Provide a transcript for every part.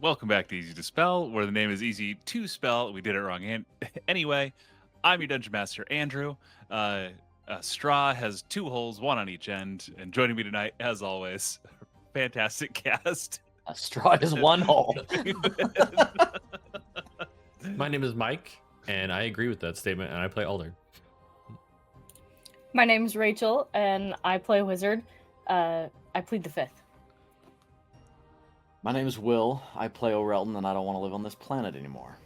Welcome back to Easy to Spell, where the name is easy to spell. We did it wrong. And anyway, I'm your Dungeon Master, Andrew. A straw has two holes, one on each end. And joining me tonight, as always, fantastic cast. A straw is one hole. My name is Mike, and I agree with that statement, and I play Alder. My name's Rachel, and I play Wizard. I plead the fifth. My name is Will. I play O'Relton, and I don't want to live on this planet anymore.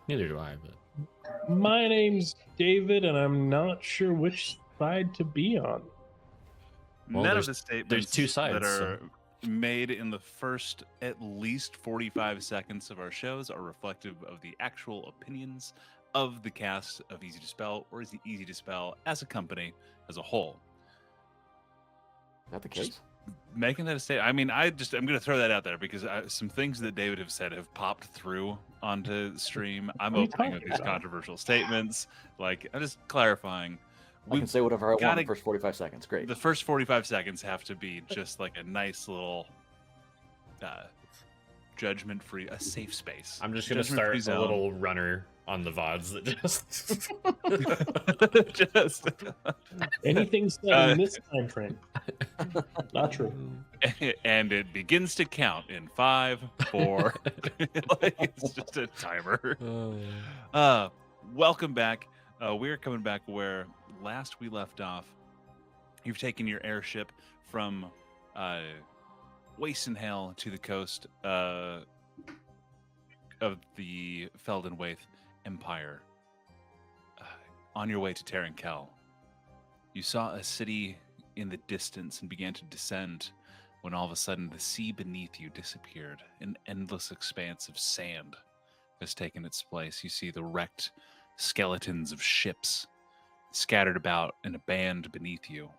Neither do I, but My name's David, and I'm not sure which side to be on. Well, None of there's- the statements there's two sides, that are so- made in the first at least 45 seconds of our shows are reflective of the actual opinions of the cast of Easy to Spell, or is it Easy to Spell as a company as a whole. Is that the Just- case? Making that a statement. I mean, I'm going to throw that out there because some things that David have said have popped through onto stream. I'm What are you opening up talking these about? controversial statements. Like, I'm just clarifying. I can say whatever I want in gotta- the first 45 seconds. Great. The first 45 seconds have to be just like a nice little judgment-free, a safe space. I'm just gonna start Judgment-free a zone. little runner on the VODs that just. Just Anything said in this time frame. Not true. and it begins to count in 5, 4. Like, it's just a timer. Welcome back. We're coming back where last we left off. You've taken your airship from Wastenhale to the coast of the Feldenwaith Empire. On your way to Terrankel, you saw a city in the distance and began to descend when all of a sudden the sea beneath you disappeared. An endless expanse of sand has taken its place. You see the wrecked skeletons of ships scattered about in a band beneath you.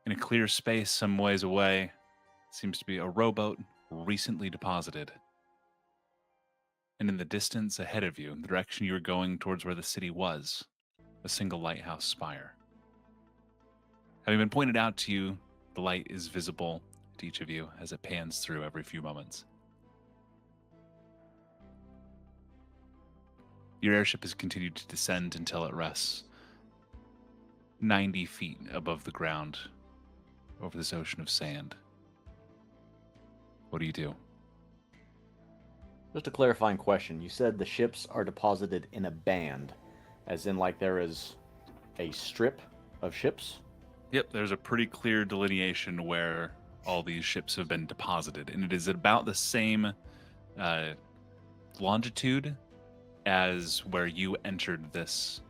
In a clear space some ways away seems to be a rowboat recently deposited. And in the distance ahead of you, in the direction you were going towards where the city was, a single lighthouse spire. Having been pointed out to you, the light is visible to each of you as it pans through every few moments. Your airship has continued to descend until it rests 90 feet above the ground over this ocean of sand. What do you do? Just a clarifying question. You said the ships are deposited in a band, as in like there is a strip of ships? Yep, there's a pretty clear delineation where all these ships have been deposited, and it is about the same longitude as where you entered this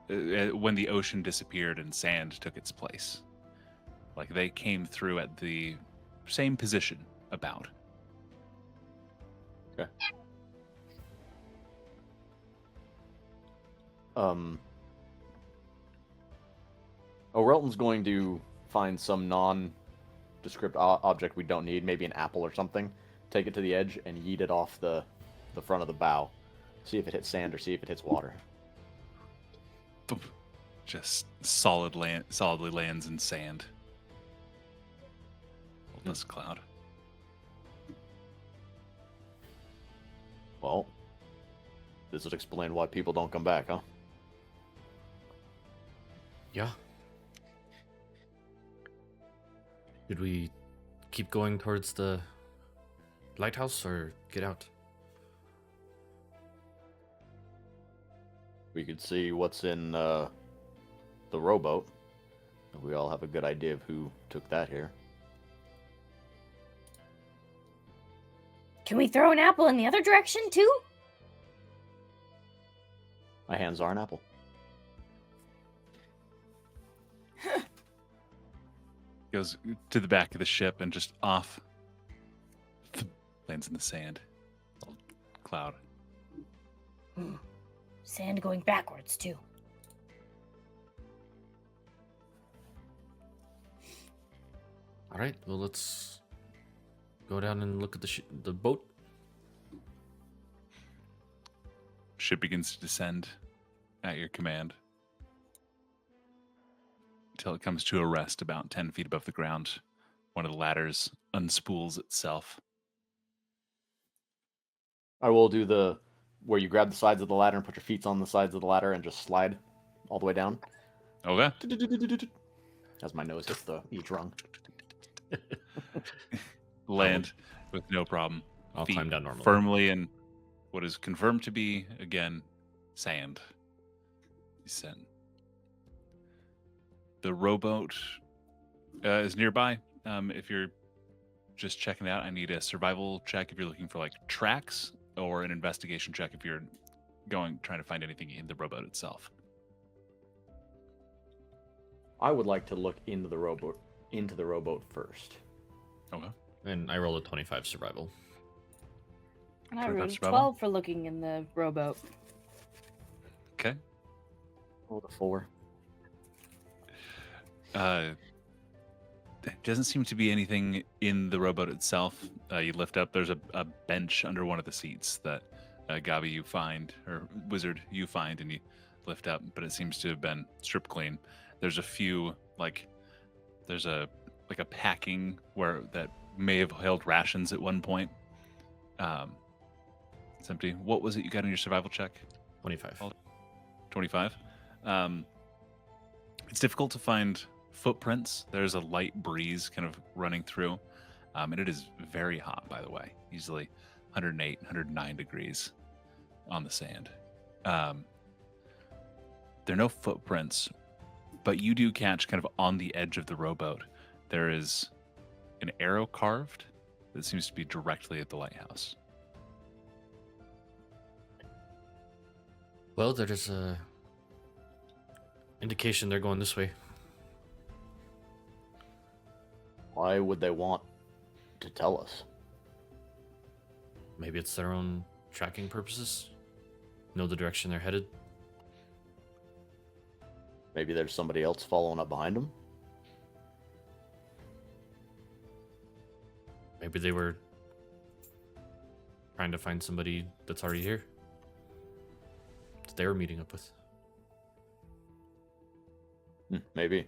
when the ocean disappeared and sand took its place. Like, they came through at the same position about. Okay. O'Relton's going to find some nondescript object we don't need, maybe an apple or something, take it to the edge and yeet it off the front of the bow. See if it hits sand or see if it hits water. Boom. Just solidly lands in sand. This cloud. Well, this would explain why people don't come back, huh? Yeah. Should we keep going towards the lighthouse or get out? We could see what's in the rowboat. We all have a good idea of who took that here. Can we throw an apple in the other direction, too? My hands are an apple. Goes to the back of the ship and just off. Lands in the sand. Cloud. Sand going backwards, too. All right. Well, let's go down and look at the boat. Ship begins to descend at your command until it comes to a rest about 10 feet above the ground. One of the ladders unspools itself. I will do the where you grab the sides of the ladder and put your feet on the sides of the ladder and just slide all the way down. Okay. As my nose hits each rung. Land with no problem. I'll Feet climb down normally. firmly in what is confirmed to be, again, sand. Descend. The rowboat is nearby. If you're just checking it out, I need a survival check if you're looking for like tracks, or an investigation check if you're trying to find anything in the rowboat itself. I would like to look into the rowboat first. Okay. And I rolled a 25 survival. And I Sure, rolled that's a survival. 12 for looking in the rowboat. Okay. Roll a 4. There doesn't seem to be anything in the rowboat itself. You lift up. There's a bench under one of the seats that Gabi you find, or Wizard you find, and you lift up. But it seems to have been stripped clean. There's a few there's a packing where that may have held rations at one point. It's empty. What was it you got in your survival check? 25. 25. It's difficult to find footprints. There's a light breeze kind of running through, and it is very hot, by the way. Easily 108, 109 degrees on the sand. There are no footprints, but you do catch kind of on the edge of the rowboat. There is an arrow carved that seems to be directly at the lighthouse. Well, there's a indication they're going this way. Why would they want to tell us? Maybe it's their own tracking purposes. Know the direction they're headed. Maybe there's somebody else following up behind them? Maybe they were trying to find somebody that's already here. That they were meeting up with. Maybe.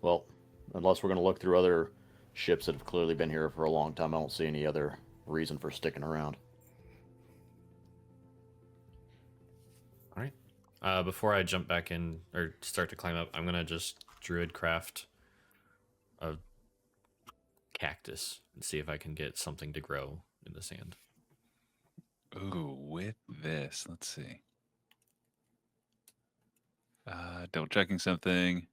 Well, unless we're going to look through other ships that have clearly been here for a long time, I don't see any other reason for sticking around. All right. Before I jump back in or start to climb up, I'm gonna just druid craft a cactus and see if I can get something to grow in the sand. Ooh, with this, let's see. Double checking something.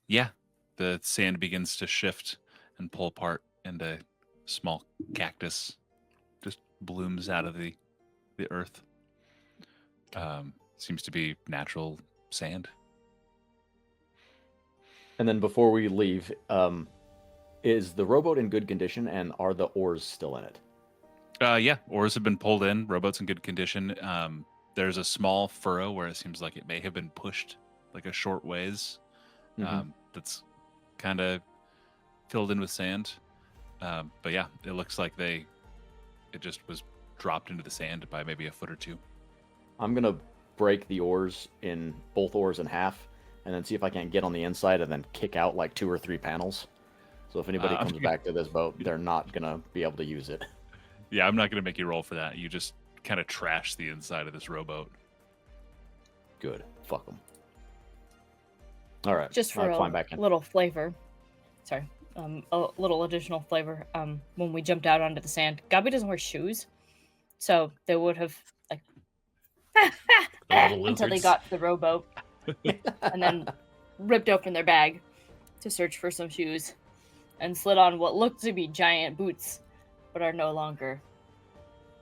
Yeah, the sand begins to shift and pull apart, and a small cactus just blooms out of the earth. Seems to be natural sand. And then before we leave, is the rowboat in good condition, and are the oars still in it? Yeah, oars have been pulled in. Rowboat's in good condition. There's a small furrow where it seems like it may have been pushed like a short ways. That's kind of filled in with sand. But yeah, it looks like it just was dropped into the sand by maybe a foot or two. I'm going to break both oars in half, and then see if I can't get on the inside and then kick out like 2 or 3 panels. So if anybody comes back to this boat, they're not going to be able to use it. Yeah, I'm not going to make you roll for that. You just kind of trash the inside of this rowboat. Good. Fuck them. All right. Just for I'll climb back in. little flavor. Sorry. A little additional flavor. When we jumped out onto the sand, Gabi doesn't wear shoes. So they would have like little until they lizards. got to the rowboat and then ripped open their bag to search for some shoes and slid on what looked to be giant boots, but are no longer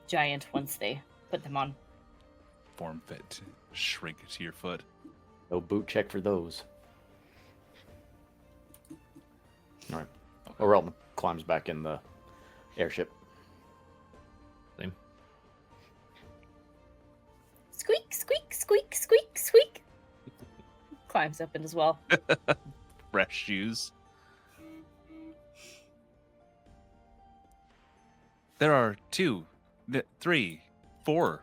giant once they put them on. Form fit, shrink to your foot. No boot check for those. All right. Orelton climbs back in the airship. Same. Squeak, squeak, squeak, squeak, squeak. Climbs up in as well. Fresh shoes. There are 2, 3, 4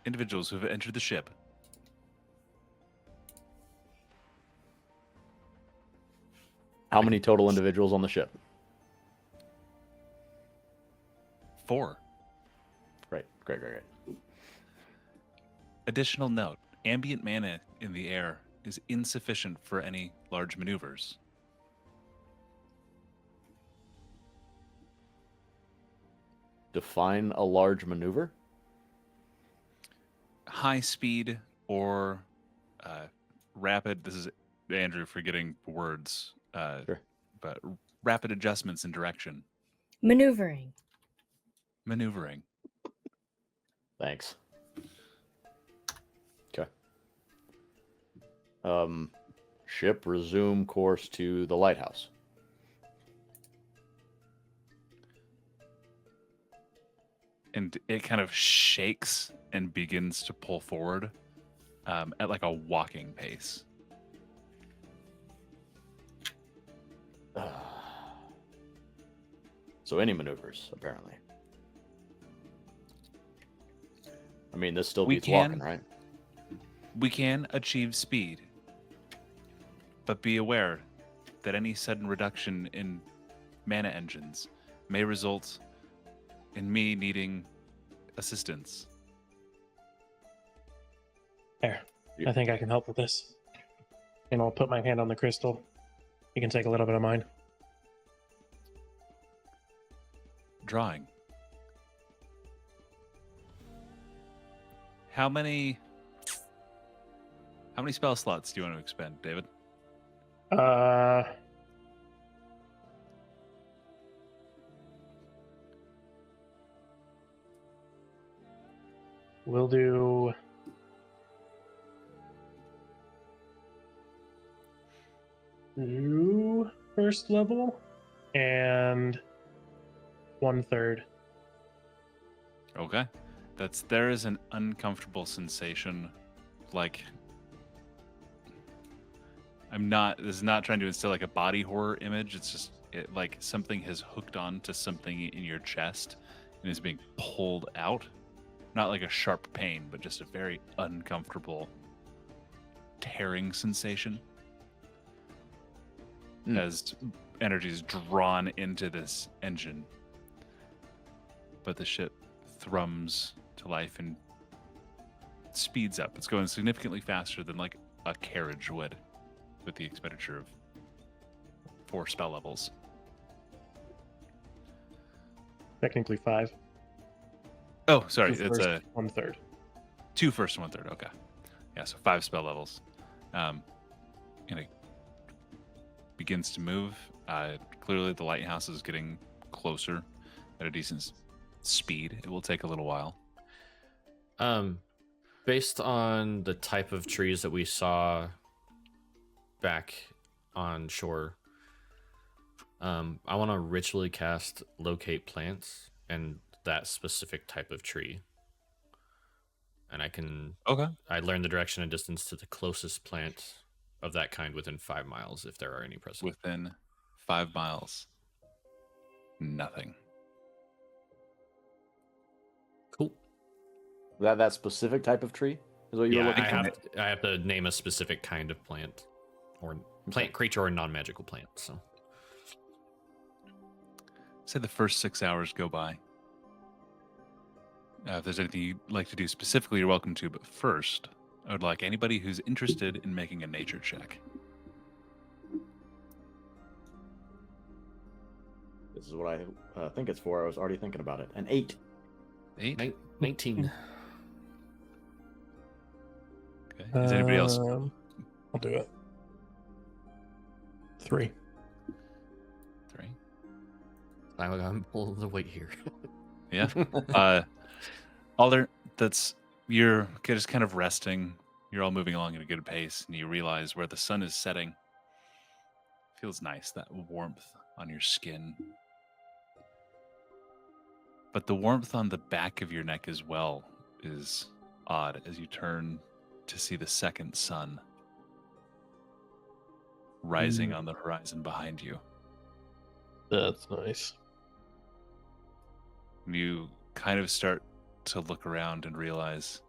individuals who have entered the ship. How many total individuals on the ship? 4. Great. Additional note: ambient mana in the air is insufficient for any large maneuvers. Define a large maneuver. High speed or rapid. This is Andrew forgetting words. Sure. But rapid adjustments in direction. Maneuvering. Maneuvering. Thanks. Okay. Ship resume course to the lighthouse. And it kind of shakes and begins to pull forward at like a walking pace. So any maneuvers, apparently. I mean, this still We beats can- walking, right? We can achieve speed, but be aware that any sudden reduction in mana engines may result in me needing assistance. There. Yeah. I think I can help with this. And I'll put my hand on the crystal. You can take a little bit of mine. Drawing. How many spell slots do you want to expend, David? We'll do 2 first level and 1/3. Okay. There is an uncomfortable sensation, like this is not trying to instill like a body horror image. It's just like something has hooked on to something in your chest and is being pulled out. Not like a sharp pain, but just a very uncomfortable tearing sensation as energy is drawn into this engine. But the ship thrums to life and speeds up. It's going significantly faster than like a carriage would with the expenditure of 4 spell levels. Technically 5. Oh, sorry. 2 It's first, 1/3. 2 first and 1/3. Okay. Yeah, so 5 spell levels. And it begins to move. Clearly, the lighthouse is getting closer at a decent speed. It will take a little while. Based on the type of trees that we saw back on shore, I want to ritually cast locate plants and that specific type of tree. And I learn the direction and distance to the closest plant of that kind within 5 miles, if there are any present. Within 5 miles, nothing. Cool. That specific type of tree is what you were looking for? I have to name a specific kind of plant, or plant, creature, or non-magical plant. So, Say the first 6 hours go by. If there's anything you'd like to do specifically, you're welcome to. But first, I would like anybody who's interested in making a nature check. This is what I think it's for. I was already thinking about it. An 8. 8? 19. Okay. Is anybody else? I'll do it. 3. 3? I'm pulling the weight here. Yeah. Alder, you're just kind of resting. You're all moving along at a good pace, and you realize where the sun is setting. Feels nice, that warmth on your skin. But the warmth on the back of your neck as well is odd as you turn to see the second sun rising on the horizon behind you. That's nice. You kind of start to look around and realize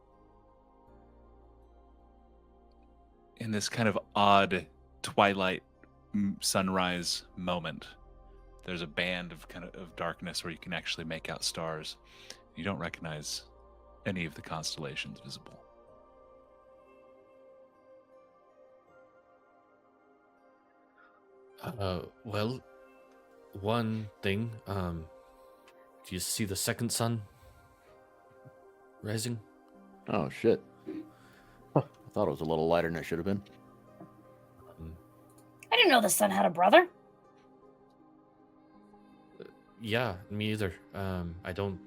in this kind of odd twilight sunrise moment, there's a band of of darkness where you can actually make out stars. You don't recognize any of the constellations visible. Well, one thing, do you see the second sun rising? Oh, shit. I thought it was a little lighter than it should have been. I didn't know the sun had a brother. Yeah, me either. I don't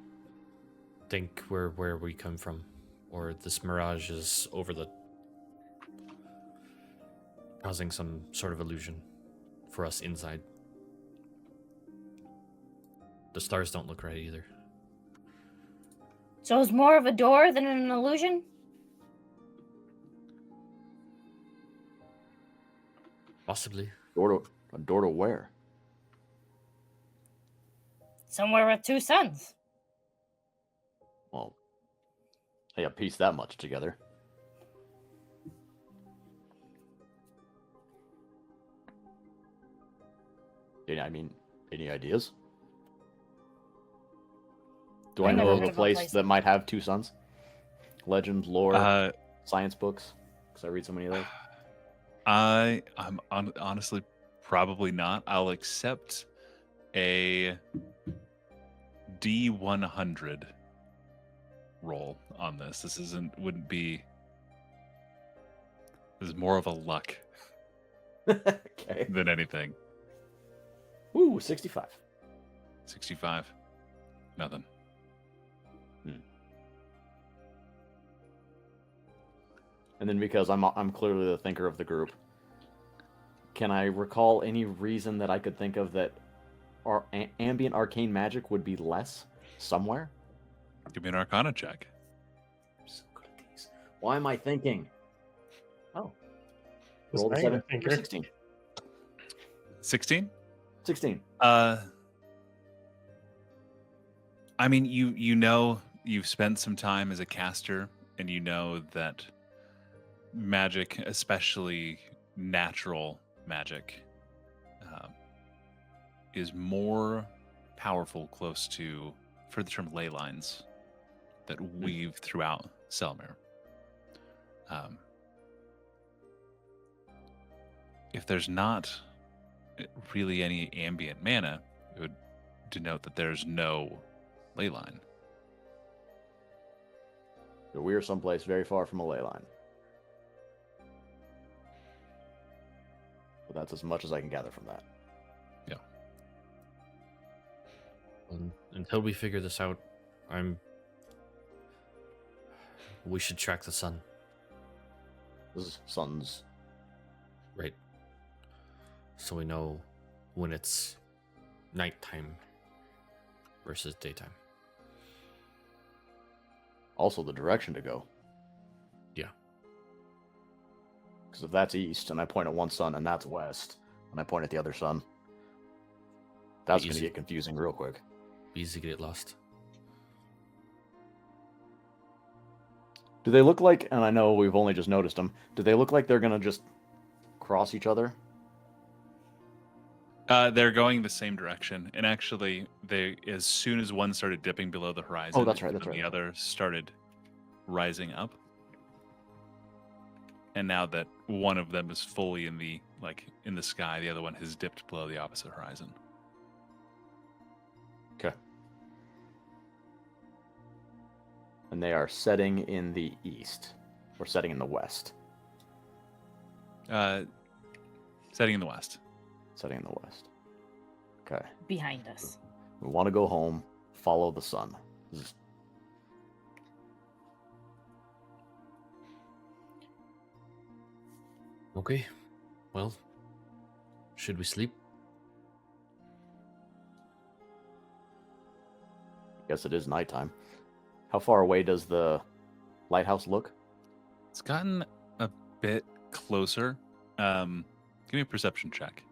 think we're where we come from, or this mirage is over the causing some sort of illusion for us inside. The stars don't look right either. So it's more of a door than an illusion? Possibly. A door to where? Somewhere with two suns. Well, yeah, piece that much together. I mean, any ideas? Do I I know never of heard a of a place place that might have two suns? Legends, lore, Uh, science books? Because I read so many of those. I'm honestly probably not. I'll accept a D100 roll on this. This wouldn't be. This is more of a luck Okay. than anything. Ooh, 65. 65. Nothing. And then because I'm clearly the thinker of the group, can I recall any reason that I could think of that our ambient arcane magic would be less somewhere? Give me an Arcana check. I'm so good at these. Why am I thinking? Oh. Was Roll the I a 7 or thinker? 16. 16. 16. I mean, you know, you've spent some time as a caster, and you know that magic, especially natural magic, is more powerful close to, for the term, ley lines that weave throughout Selmir. If there's not really any ambient mana, it would denote that there's no ley line. So we are someplace very far from a ley line. But that's as much as I can gather from that. Yeah. Until we figure this out, we should track the sun. This is sun's. Right. So we know when it's nighttime versus daytime. Also the direction to go. Yeah. Because if that's east, and I point at one sun, and that's west, and I point at the other sun, that's going to Easy. get confusing real quick. Easy to get lost. Do they look like, and I know we've only just noticed them, do they look like they're going to just cross each other? They're going the same direction, and actually, as soon as one started dipping below the horizon, Oh, that's right, that's and right. the other started rising up. And now that one of them is fully in the sky, the other one has dipped below the opposite horizon. Okay. And they are setting in the east, or setting in the west. Setting in the west. Setting in the west. Okay. Behind us. We want to go home, follow the sun. Okay. Well, should we sleep? Guess it is nighttime. How far away does the lighthouse look? It's gotten a bit closer. Give me a perception check.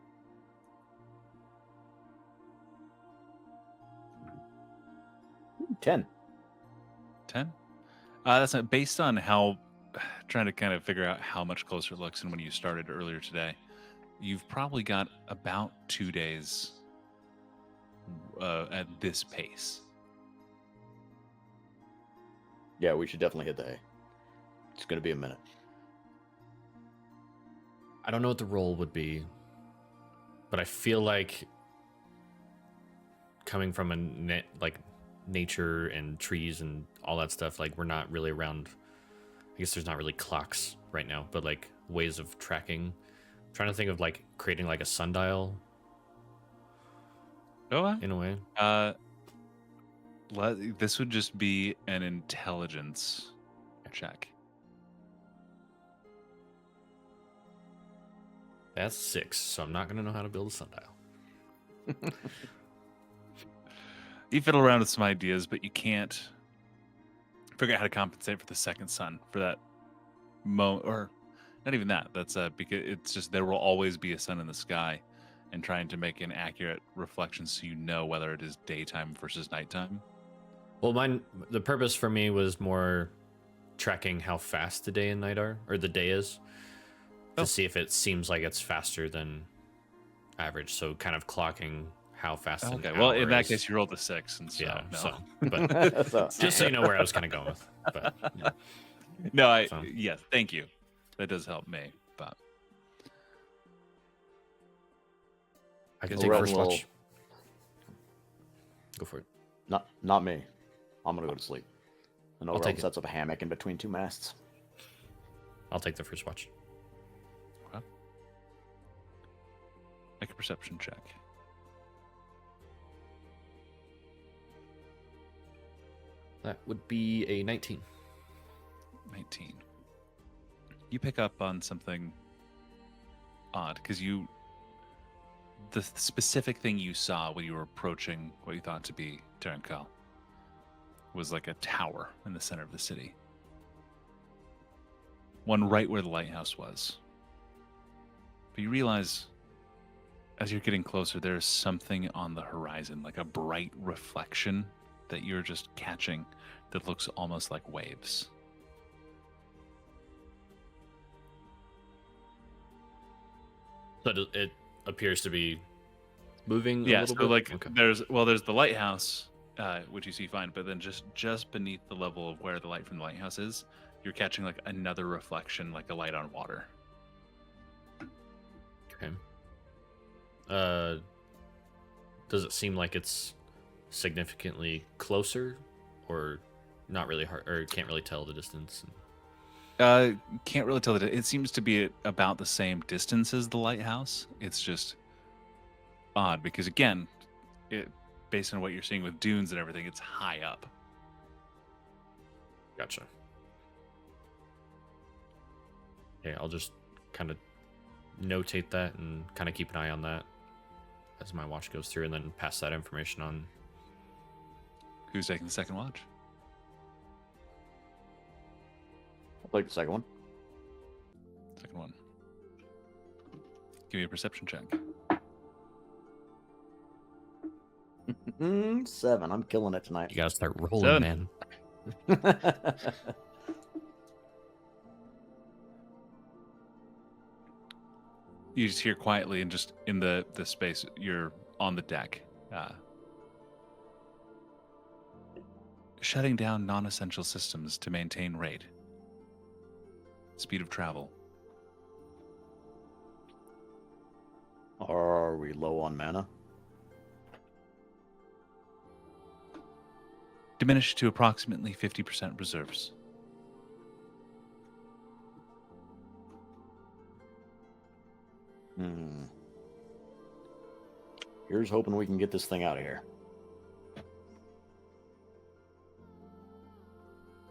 10. 10? That's not based on how, trying to kind of figure out how much closer it looks and when you started earlier today. you've probably got about 2 days at this pace. Yeah, we should definitely hit the hay. It's going to be a minute. I don't know what the role would be, but I feel like coming from nature and trees and all that stuff, like we're not really around. I guess there's not really clocks right now, but like ways of tracking. I'm trying to think of like creating like a sundial Oh, in a way. this would just be an intelligence check. That's 6, so I'm not gonna know how to build a sundial. You fiddle around with some ideas, but you can't figure out how to compensate for the second sun for that moment, or not even that. That's because it's just there will always be a sun in the sky, and trying to make an accurate reflection so you know whether it is daytime versus nighttime. Well, the purpose for me was more tracking how fast the day and night are, or the day is, to see if it seems like it's faster than average. So kind of clocking how fast. Okay. An Well, hour in that is. case, you rolled a 6, and so Yeah. no. So, but So, just so you know where I was kind of going with. But yeah. No, So. yes, thank you. That does help me. But I can Well, take Relton first will- watch. Go for it. not me. I'm going to go to sleep. And I'll Relton take it. sets up a hammock in between two masts. I'll take the first watch. make a perception check. That would be a 19. 19. You pick up on something odd because the specific thing you saw when you were approaching what you thought to be Terenkal was like a tower in the center of the city. One right where the lighthouse was. But you realize as you're getting closer, there's something on the horizon, like a bright reflection that you're just catching that looks almost like waves. So it appears to be moving a Yeah, little so bit? like Okay. there's the lighthouse, which you see fine, but then just beneath the level of where the light from the lighthouse is, you're catching like another reflection, like a light on water. Okay. Does it seem like it's significantly closer, or not really hard, or can't really tell the distance? Can't really tell that it seems to be at about the same distance as the lighthouse. It's just odd because again, based on what you're seeing with dunes and everything, it's high up. Gotcha. Okay, I'll just kind of notate that and kind of keep an eye on that as my watch goes through, and then pass that information on. Who's taking the second watch? I'll take the second one. Second one. Give me a perception check. 7. I'm killing it tonight. You gotta start rolling, 7. man. You just hear quietly and just in the space, you're on the deck. Shutting down non-essential systems to maintain rate. Speed of travel. Are we low on mana? Diminished to approximately 50% reserves. Here's hoping we can get this thing out of here.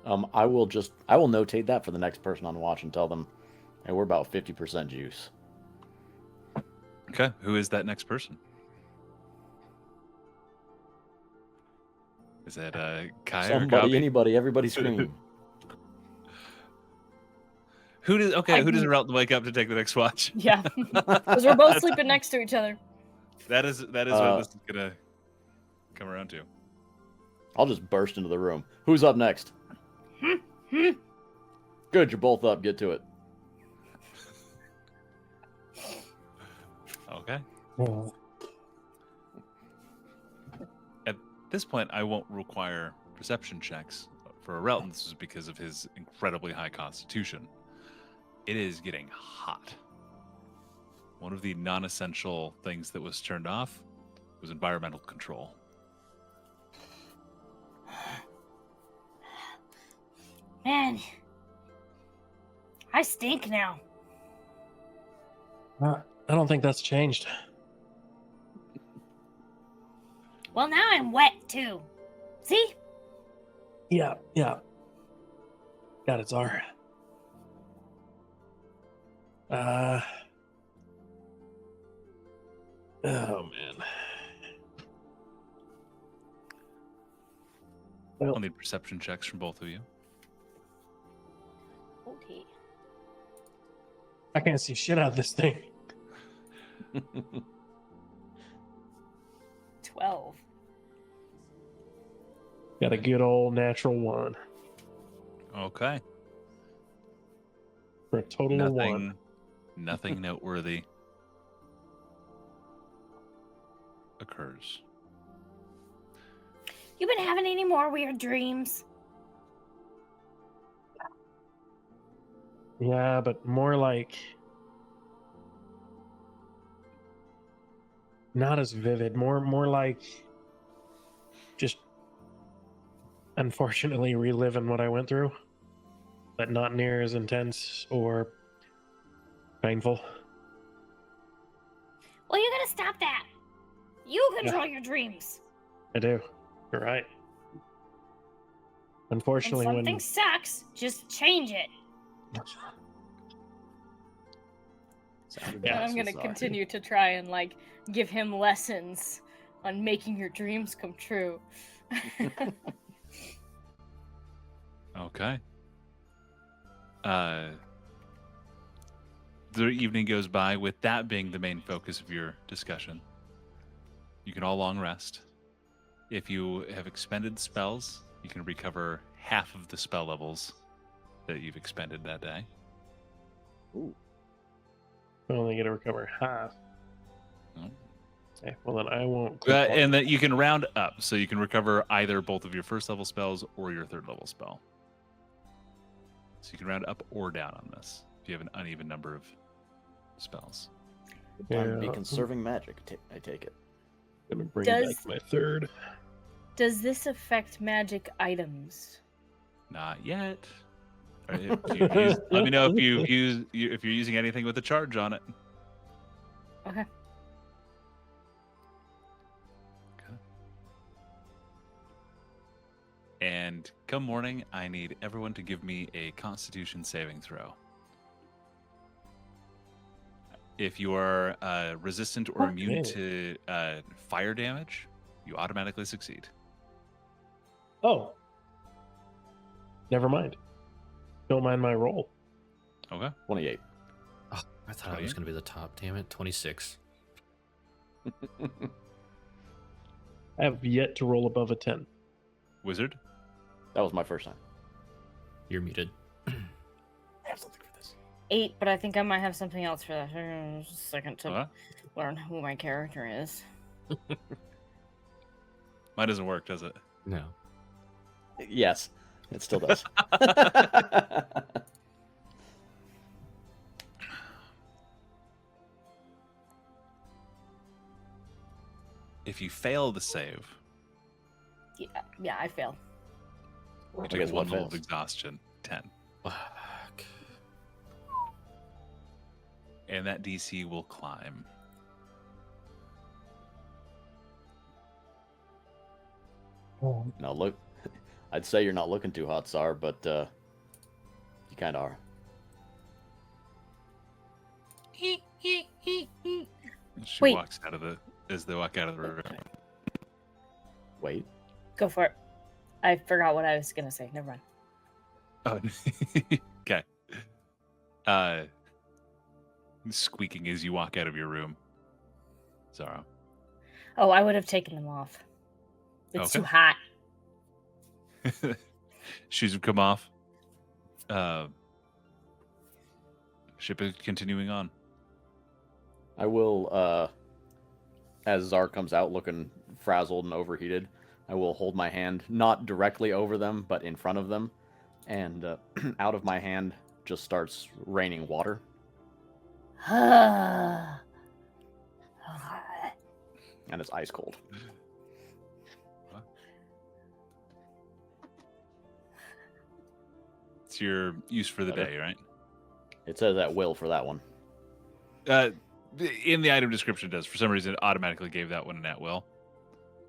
I will notate that for the next person on watch and tell them, hey, we're about 50% juice. Okay, who is that next person? Is that Kai or Somebody, Gabi? anybody, everybody scream. Who does I- who does Relton wake up to take the next watch? Yeah, because we're both sleeping next to each other. That is what this is gonna come around to. I'll just burst into the room. Who's up next? Good, you're both up. Get to it. Okay. Oh, At this point, I won't require perception checks. For a Relton, this is because of his incredibly high constitution. It is getting hot. One of the non-essential things that was turned off was environmental control. Man, I stink now. I don't think that's changed. Well, now I'm wet too. See? Yeah. Got it, Czar. Oh man. I'll need perception checks from both of you. Okay. I can't see shit out of this thing. 12. Got a good old natural 1 Okay. for a total of 1. Nothing noteworthy occurs. You been having any more weird dreams? Yeah, but more like not as vivid. More like just unfortunately reliving what I went through, but not near as intense or painful. Well, you gotta stop that. You control your dreams. I do. You're right. When Unfortunately, something sucks, just change it. Yeah, And I'm gonna continue to try and like give him lessons on making your dreams come true. Okay. The evening goes by with that being the main focus of your discussion. You can all long rest. If you have expended spells, you can recover half of the spell levels that you've expended that day. Ooh. I only get to recover half. Oh. Okay, well then I won't. click on- And that you can round up, so you can recover either both of your first level spells or your third level spell. So you can round up or down on this if you have an uneven number of spells. Time to be Yeah. conserving magic, I take it. Gonna bring Does- back my third. Does this affect magic items? Not yet. All right, if you let me know if if you're using anything with a charge on it. Okay. Okay. And come morning, I need everyone to give me a Constitution saving throw. If you are resistant or immune to fire damage, you automatically succeed. Oh. Never mind. Don't mind my roll. Okay. 28. Oh, I thought I was going to be the top. Damn it. 26. I have yet to roll above a 10. Wizard? That was my first time. You're muted. I have something for this. 8, but I think I might have something else for that. Just a second to Huh? learn who my character is. Mine doesn't work, does it? No. Yes, it still does. If you fail the save, Yeah, I fail. you I take guess one what level of fails? exhaustion, 10. Fuck. And that DC will climb. No, look. I'd say you're not looking too hot, Tsar, but you kind of are. She Wait. walks out of as they walk out of the room. Wait. Go for it. I forgot what I was gonna say. Never mind. Oh, okay. Squeaking as you walk out of your room. Zara. Oh, I would have taken them off. It's Okay. too hot. Shoes have come off. Ship is continuing on. I will, as Zar comes out looking frazzled and overheated, I will hold my hand not directly over them, but in front of them, and out of my hand just starts raining water. And it's ice cold. It's your use for the day, right? It says at will for that one. In the item description, it does. For some reason, it automatically gave that one an at will.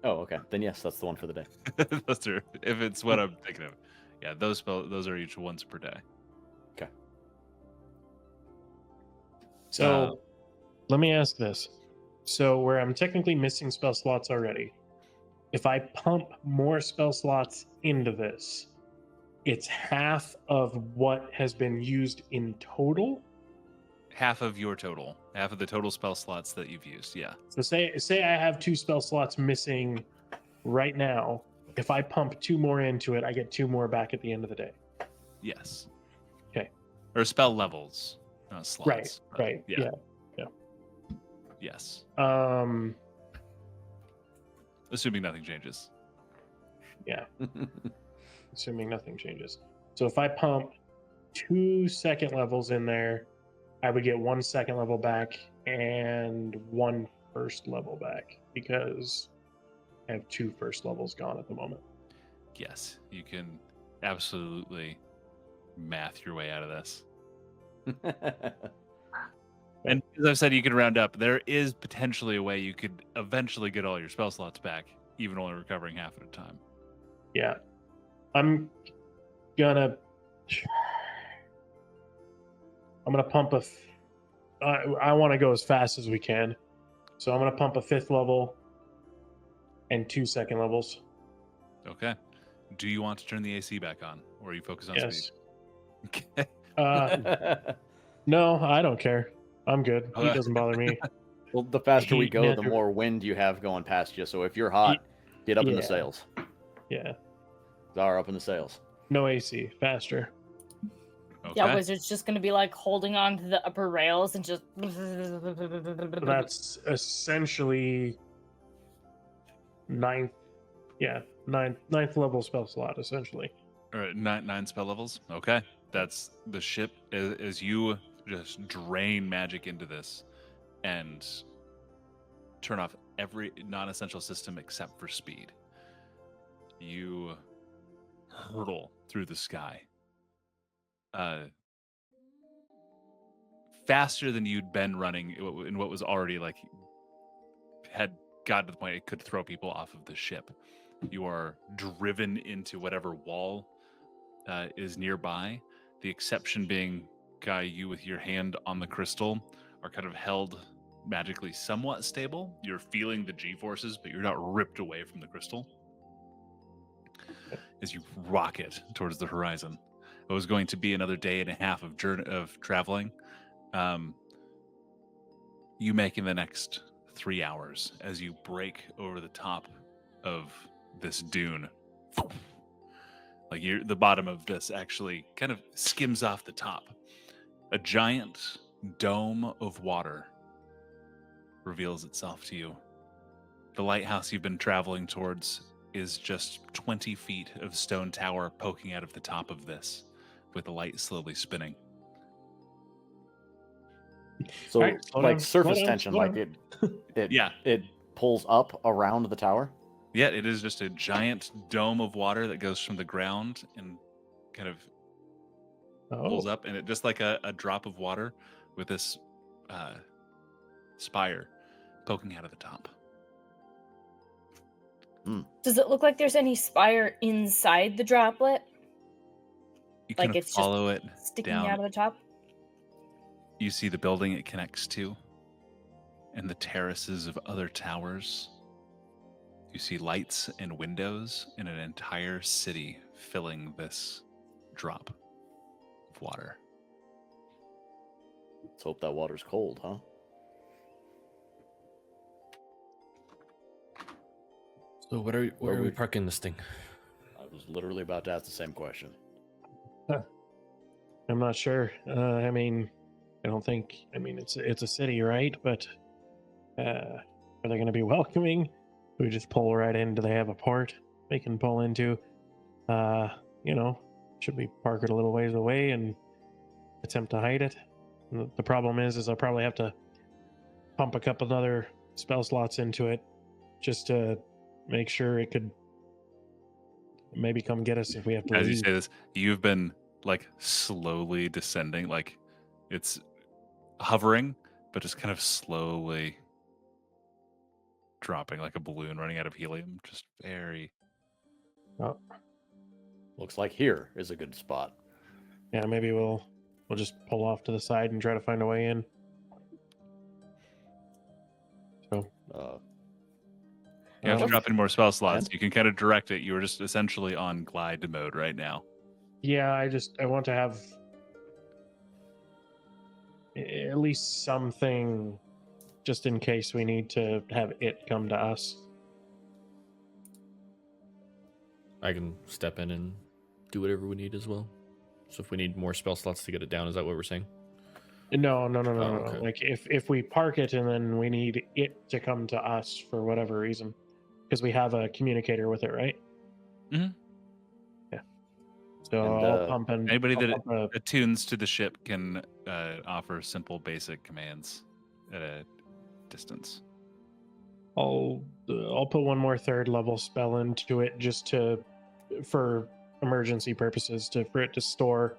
Oh, okay. Then yes, that's the one for the day. Those are, if it's what I'm thinking of. Yeah, those are each once per day. Okay. So, let me ask this. So, where I'm technically missing spell slots already, if I pump more spell slots into this, it's half of what has been used in total. Half of your total. Half of the total spell slots that you've used. Yeah. So say I have 2 spell slots missing right now. If I pump 2 more into it, I get 2 more back at the end of the day. Yes. Okay. Or spell levels, not slots. Right. Yeah. Yes. Um. Assuming nothing changes. Yeah. Assuming nothing changes. So if I pump 2 second levels in there, I would get 1 second level back and 1 first level back because I have 2 first levels gone at the moment. Yes. You can absolutely math your way out of this. And as I've said, you can round up. There is potentially a way you could eventually get all your spell slots back, even only recovering half at a time. Yeah. I'm gonna pump I want to go as fast as we can. So I'm gonna pump a 5th level and 2 second levels. Okay. Do you want to turn the AC back on, or are you focused on Yes. speed? Okay. No, I don't care. I'm good. Heat Okay. doesn't bother me. Well, the faster we Heat go, the never- more wind you have going past you. So if you're hot, get up in the Yeah. sails. Yeah. Zar, up in the sails. No AC. Faster. Okay. Yeah, Wizard's just gonna be like holding on to the upper rails and just. That's essentially ninth level spell slot, essentially. All right, nine spell levels. Okay, that's the ship as you just drain magic into this and turn off every non-essential system except for speed. You hurtle through the sky, faster than you'd been running in what was already like had got to the point it could throw people off of the ship. You are driven into whatever wall is nearby. The exception being, Guy, you with your hand on the crystal are kind of held magically somewhat stable. You're feeling the G-forces, but you're not ripped away from the crystal as you rocket towards the horizon. It was going to be another day and a half of traveling. You make in the next 3 hours as you break over the top of this dune. Like the bottom of this actually kind of skims off the top. A giant dome of water reveals itself to you. The lighthouse you've been traveling towards is just 20 feet of stone tower poking out of the top of this, with the light slowly spinning. So, All right, slow like down, surface slow down, tension, slow like down. it pulls up around the tower. Yeah, it is just a giant dome of water that goes from the ground and kind of pulls up, and it just like a drop of water with this spire poking out of the top. Does it look like there's any spire inside the droplet? You Like kind of it's just follow it sticking down. out of the top? You see the building it connects to and the terraces of other towers. You see lights and windows in an entire city filling this drop of water. Let's hope that water's cold, huh? So where are we parking this thing? I was literally about to ask the same question. I'm not sure. I mean, it's a city, right? But Are they going to be welcoming? Do we just pull right in? Do they have a port they can pull into? Should we park it a little ways away and attempt to hide it? The problem is I'll probably have to pump a couple other spell slots into it just to make sure it could maybe come get us if we have to As you leave. say this, you've been like slowly descending, like it's hovering, but just kind of slowly dropping like a balloon running out of helium. Just very. Oh, Looks like here is a good spot. yeah, maybe we'll just pull off to the side and try to find a way in. So, You have to um, drop in more spell slots. and- You can kind of direct it. You are just essentially on glide mode right now. yeah, I want to have at least something just in case we need to have it come to us. I can step in and do whatever we need as well. So if we need more spell slots to get it down, is that what we're saying? No. Oh, okay. Like if we park it and then we need it to come to us for whatever reason, because we have a communicator with it, right? Mhm. Yeah. So And, I'll pump in. Anybody I'll that pump attunes to the ship can offer simple, basic commands at a distance. I'll put one more third level spell into it just for emergency purposes for it to store.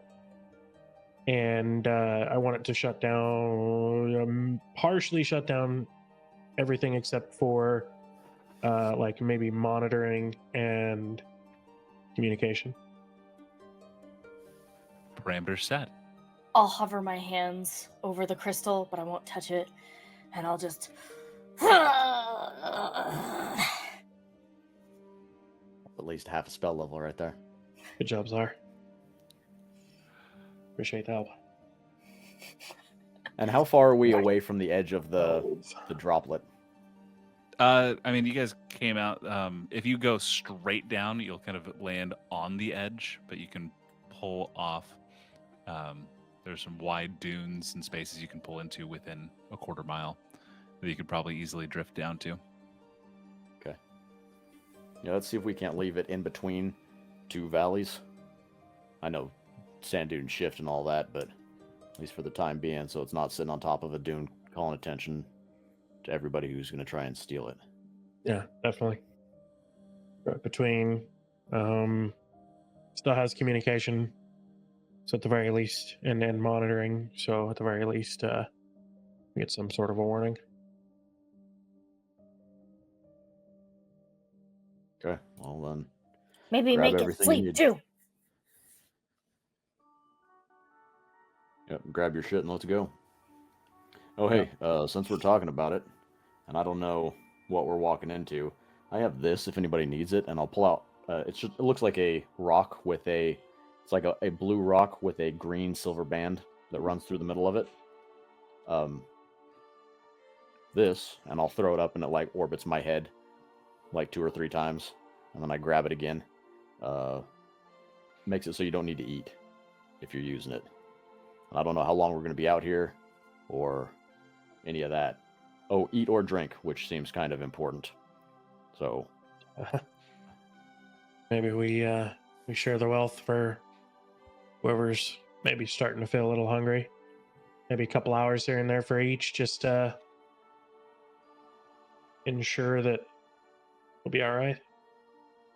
And I want it to shut down, partially shut down everything except for like maybe monitoring and communication. Parameters set. I'll hover my hands over the crystal, but I won't touch it, and I'll just. At least half a spell level right there. Good job, Czar. Appreciate the help. And how far are we away from the edge of the droplet? I mean, you guys came out. If you go straight down, you'll kind of land on the edge, but you can pull off. There's some wide dunes and spaces you can pull into within a quarter mile that you could probably easily drift down to. Okay. Yeah, let's see if we can't leave it in between two valleys. I know sand dune shift and all that, but at least for the time being, so it's not sitting on top of a dune calling attention to everybody who's going to try and steal it. Yeah, definitely. Right between, still has communication, so at the very least, and monitoring. So at the very least, we get some sort of a warning. Okay, well then. Maybe Grab make it everything you sleep need. too. Yep, grab your shit and let's go. Oh hey, since we're talking about it, and I don't know what we're walking into, I have this if anybody needs it, and I'll pull out. It looks like a rock with it's like a blue rock with a green silver band that runs through the middle of it. This, and I'll throw it up and it like orbits my head like 2 or 3 times, and then I grab it again. Makes it so you don't need to eat if you're using it. And I don't know how long we're going to be out here or any of that. Oh, eat or drink, which seems kind of important. So Maybe we share the wealth for whoever's maybe starting to feel a little hungry. Maybe a couple hours here and there for each, just to ensure that we'll be all right.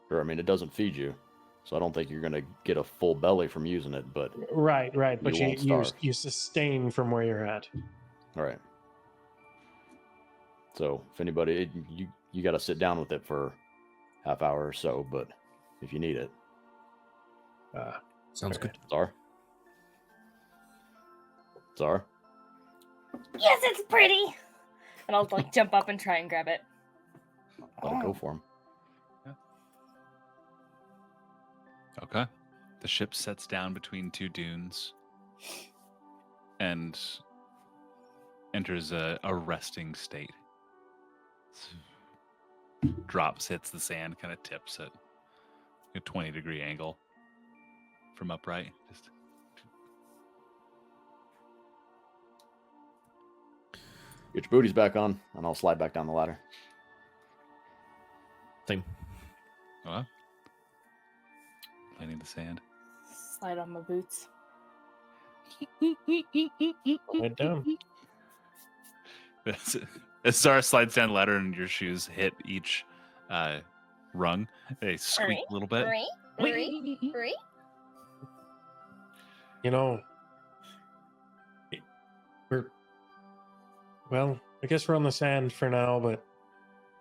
sure, I mean, it doesn't feed you, so I don't think you're going to get a full belly from using it, but Right. But You won't starve. you sustain from where you're at. all right. So if anybody, you got to sit down with it for half hour or so, but if you need it. Sounds good. Czar? Czar? Yes, it's pretty. And I'll like jump up and try and grab it. I'll go for him. Okay. The ship sets down between 2 dunes and enters a resting state. Drops, hits the sand, kind of tips at a 20-degree angle from upright. Get your booties back on, and I'll slide back down the ladder. Same. What? Planting the sand. Slide on my boots. Head down. As Zara slides down the ladder and your shoes hit each rung, they squeak a little bit. You know, well, I guess we're on the sand for now, but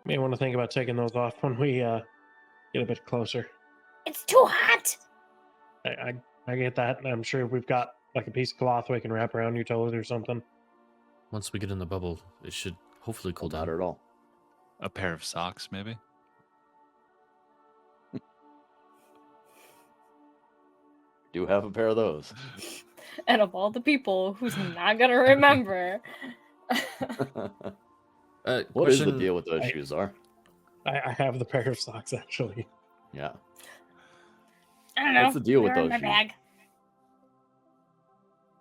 may want to think about taking those off when we get a bit closer. It's too hot. I get that. I'm sure we've got like a piece of cloth we can wrap around your toes or something. Once we get in the bubble, it should hopefully cool Not down. at all. A pair of socks, maybe. Do have a pair of those. And of all the people who's not gonna remember. What is the Question- deal with those shoes, Are? I have the pair of socks actually. Yeah. I don't know. What's the deal with They're in those my shoes? bag.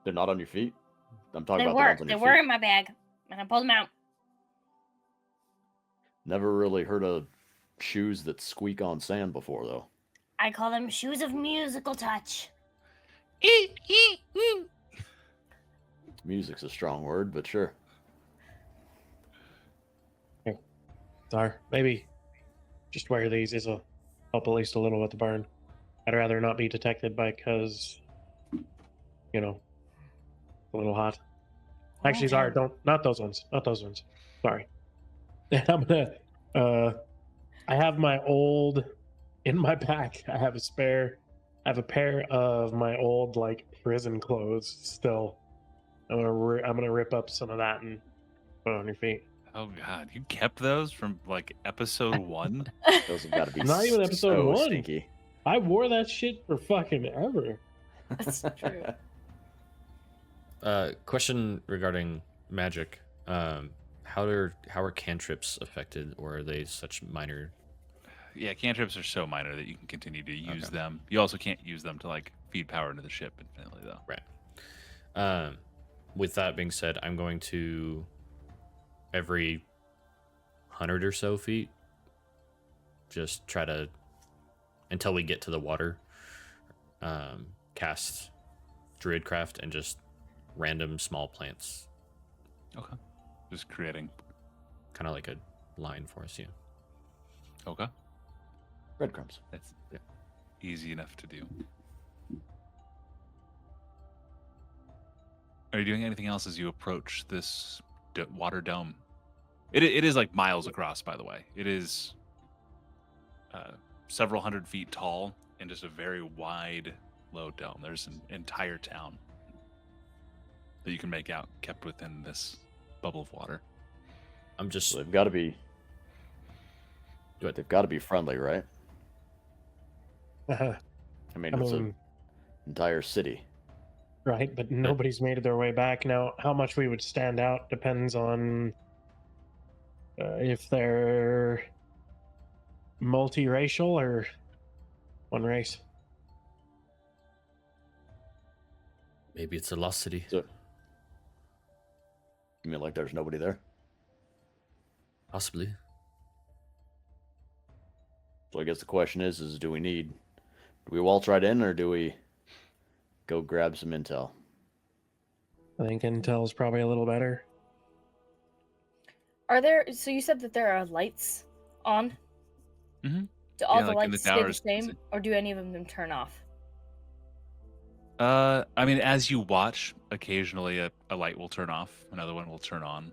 They're not on your feet? I'm talking They about were. the ones on They your were feet. in my bag, and I pulled them out. Never really heard of shoes that squeak on sand before, though. I call them shoes of musical touch. Music's a strong word, but sure. Dar, maybe just wear these. This'll help at least a little with the burn. I'd rather not be detected because, you know, a little hot. Actually, Zara, not those ones. Not those ones. Sorry. And I'm gonna, I have my old, in my pack, I have a pair of my old, like, prison clothes still. I'm gonna rip up some of that and put it on your feet. Oh God, you kept those from like episode 1? Those have got to be Not even episode so 1. stinky. I wore that shit for fucking ever. That's true. Question regarding magic. How are cantrips affected, or are they such minor? Yeah, cantrips are so minor that you can continue to use Okay. them. You also can't use them to like feed power into the ship infinitely, though. Right. With that being said, I'm going to every 100 or so feet just try to, until we get to the water, cast Druidcraft and just random small plants, Okay. Just creating. kind of like a line for us. Yeah. Okay. Breadcrumbs. That's easy enough to do. Are you doing anything else as you approach this water dome? It is like miles across, by the way. It is several hundred feet tall and just a very wide, low dome. There's an entire town that you can make out kept within this bubble of water. I'm just. So they've got to be. Go ahead. They've got to be friendly, right? I I mean, mean, it's an entire city. right, but nobody's made their way back. Now, how much we would stand out depends on if they're multiracial or one race. Maybe it's a lost city. So, you mean like there's nobody there? Possibly. So I guess the question is do we waltz right in or do we go grab some intel? I think intel's probably a little better. Are there? So you said that there are lights on. Mhm. Do all Yeah, the like in the lights stay the towers, same, or do any of them turn off? I mean, as you watch, occasionally a light will turn off, another one will turn on.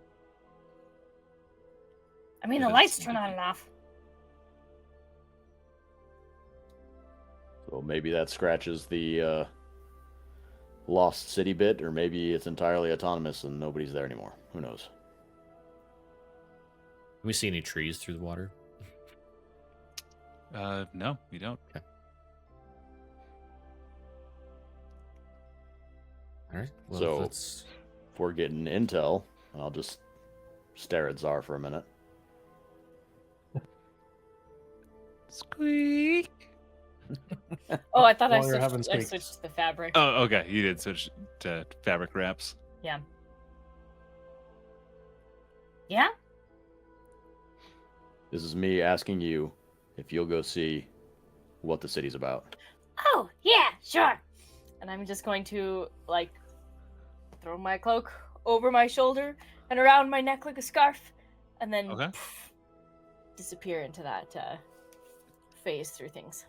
I mean, It the is lights turn on sleepy. and off. So maybe that scratches the lost city bit, or maybe it's entirely autonomous and nobody's there anymore. Who knows? Can we see any trees through the water? No, you don't. All right. Well, So- let's. If we're getting intel, I'll just stare at Czar for a minute. Squeak. Oh, I thought I While you're having switched squeaks. to the fabric. Oh, okay. You did switch to fabric wraps. Yeah. Yeah? This is me asking you if you'll go see what the city's about. Oh, yeah, sure. And I'm just going to, like, throw my cloak over my shoulder and around my neck like a scarf, and then Okay. disappear into that phase through things.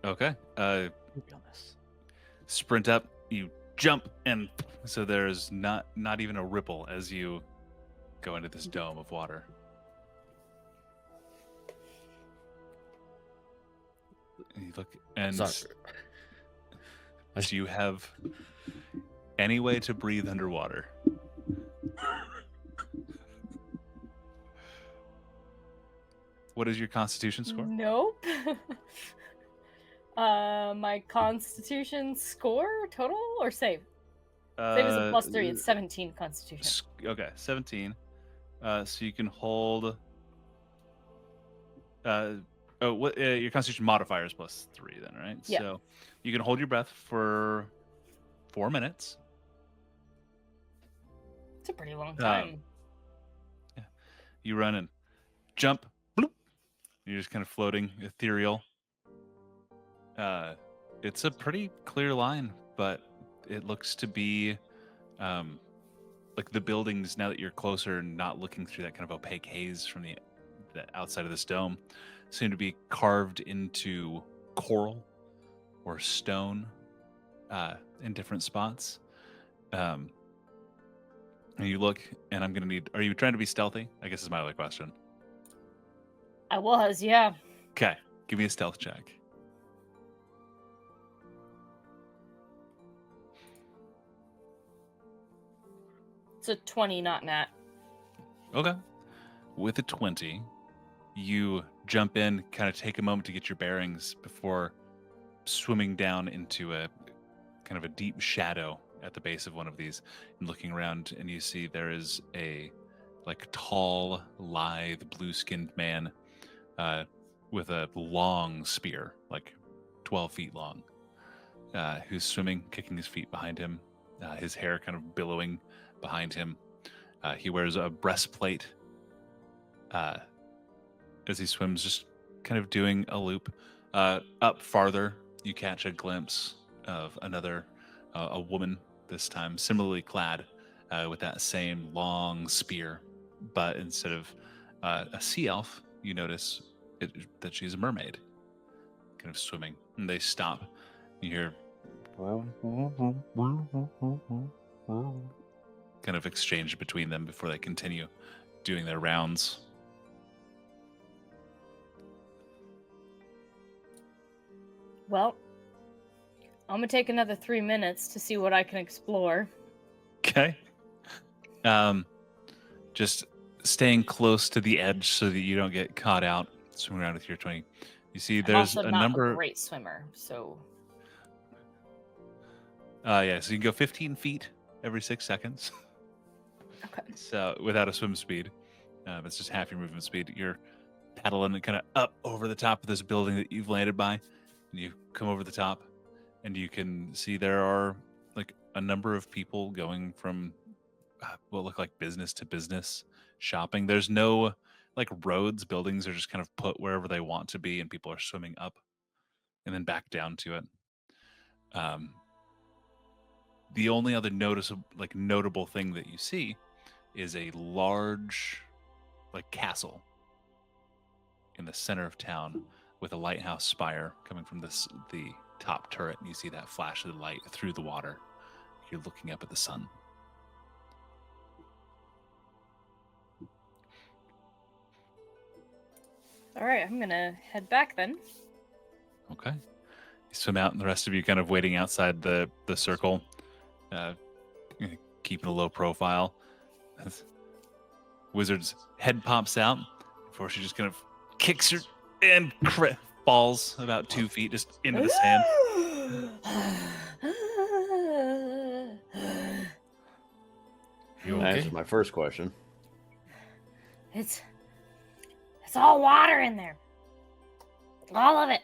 Okay. You'll be on this. Sprint up. You jump, and so there's not even a ripple as you go into this dome of water. And you look, and Sorry. do you have any way to breathe underwater? What is your Constitution score? Nope. My Constitution score total or save? Save is a +3. It's 17 Constitution. Okay, 17. So you can hold. What your Constitution modifier is +3 then, right? Yeah. So you can hold your breath for 4 minutes. It's a pretty long time. You run and jump. Bloop. You're just kind of floating, ethereal. It's a pretty clear line, but it looks to be like the buildings, now that you're closer, not looking through that kind of opaque haze from the outside of this dome, seem to be carved into coral or stone in different spots. And you look, and I'm gonna need. Are you trying to be stealthy? I guess is my other question. I was, yeah. Okay, give me a stealth check. It's a 20, not nat. Okay. With a 20, you jump in, kind of take a moment to get your bearings before swimming down into a kind of a deep shadow at the base of one of these, and looking around, and you see there is a like tall, lithe, blue-skinned man with a long spear, like 12 feet long, who's swimming, kicking his feet behind him, his hair kind of billowing behind him. He wears a breastplate as he swims, just kind of doing a loop. Up farther, you catch a glimpse of another, a woman, this time similarly clad with that same long spear, but instead of a sea elf, you notice that she's a mermaid, kind of swimming. And they stop. You hear kind of exchange between them before they continue doing their rounds. Well, I'm gonna take another 3 minutes to see what I can explore. Okay. Just staying close to the edge so that you don't get caught out swimming around with your 20. You see, I'm there's also a not number. a great swimmer, so Yeah, so you can go 15 feet every 6 seconds. okay. So without a swim speed, it's just half your movement speed. You're paddling kind of up over the top of this building that you've landed by, and you come over the top, and you can see there are like a number of people going from what look like business to business shopping. There's no like roads, buildings are just kind of put wherever they want to be, and people are swimming up and then back down to it. The only other notable thing that you see is a large like castle in the center of town with a lighthouse spire coming from the top turret, and you see that flash of the light through the water. You're looking up at the sun. All right, I'm gonna head back then. Okay. You swim out, and the rest of you kind of waiting outside the circle, keeping a low profile. Wizard's head pops out before she just kind of kicks her and falls about 2 feet just into the sand. You That okay? answers my first question. It's all water in there. All of it.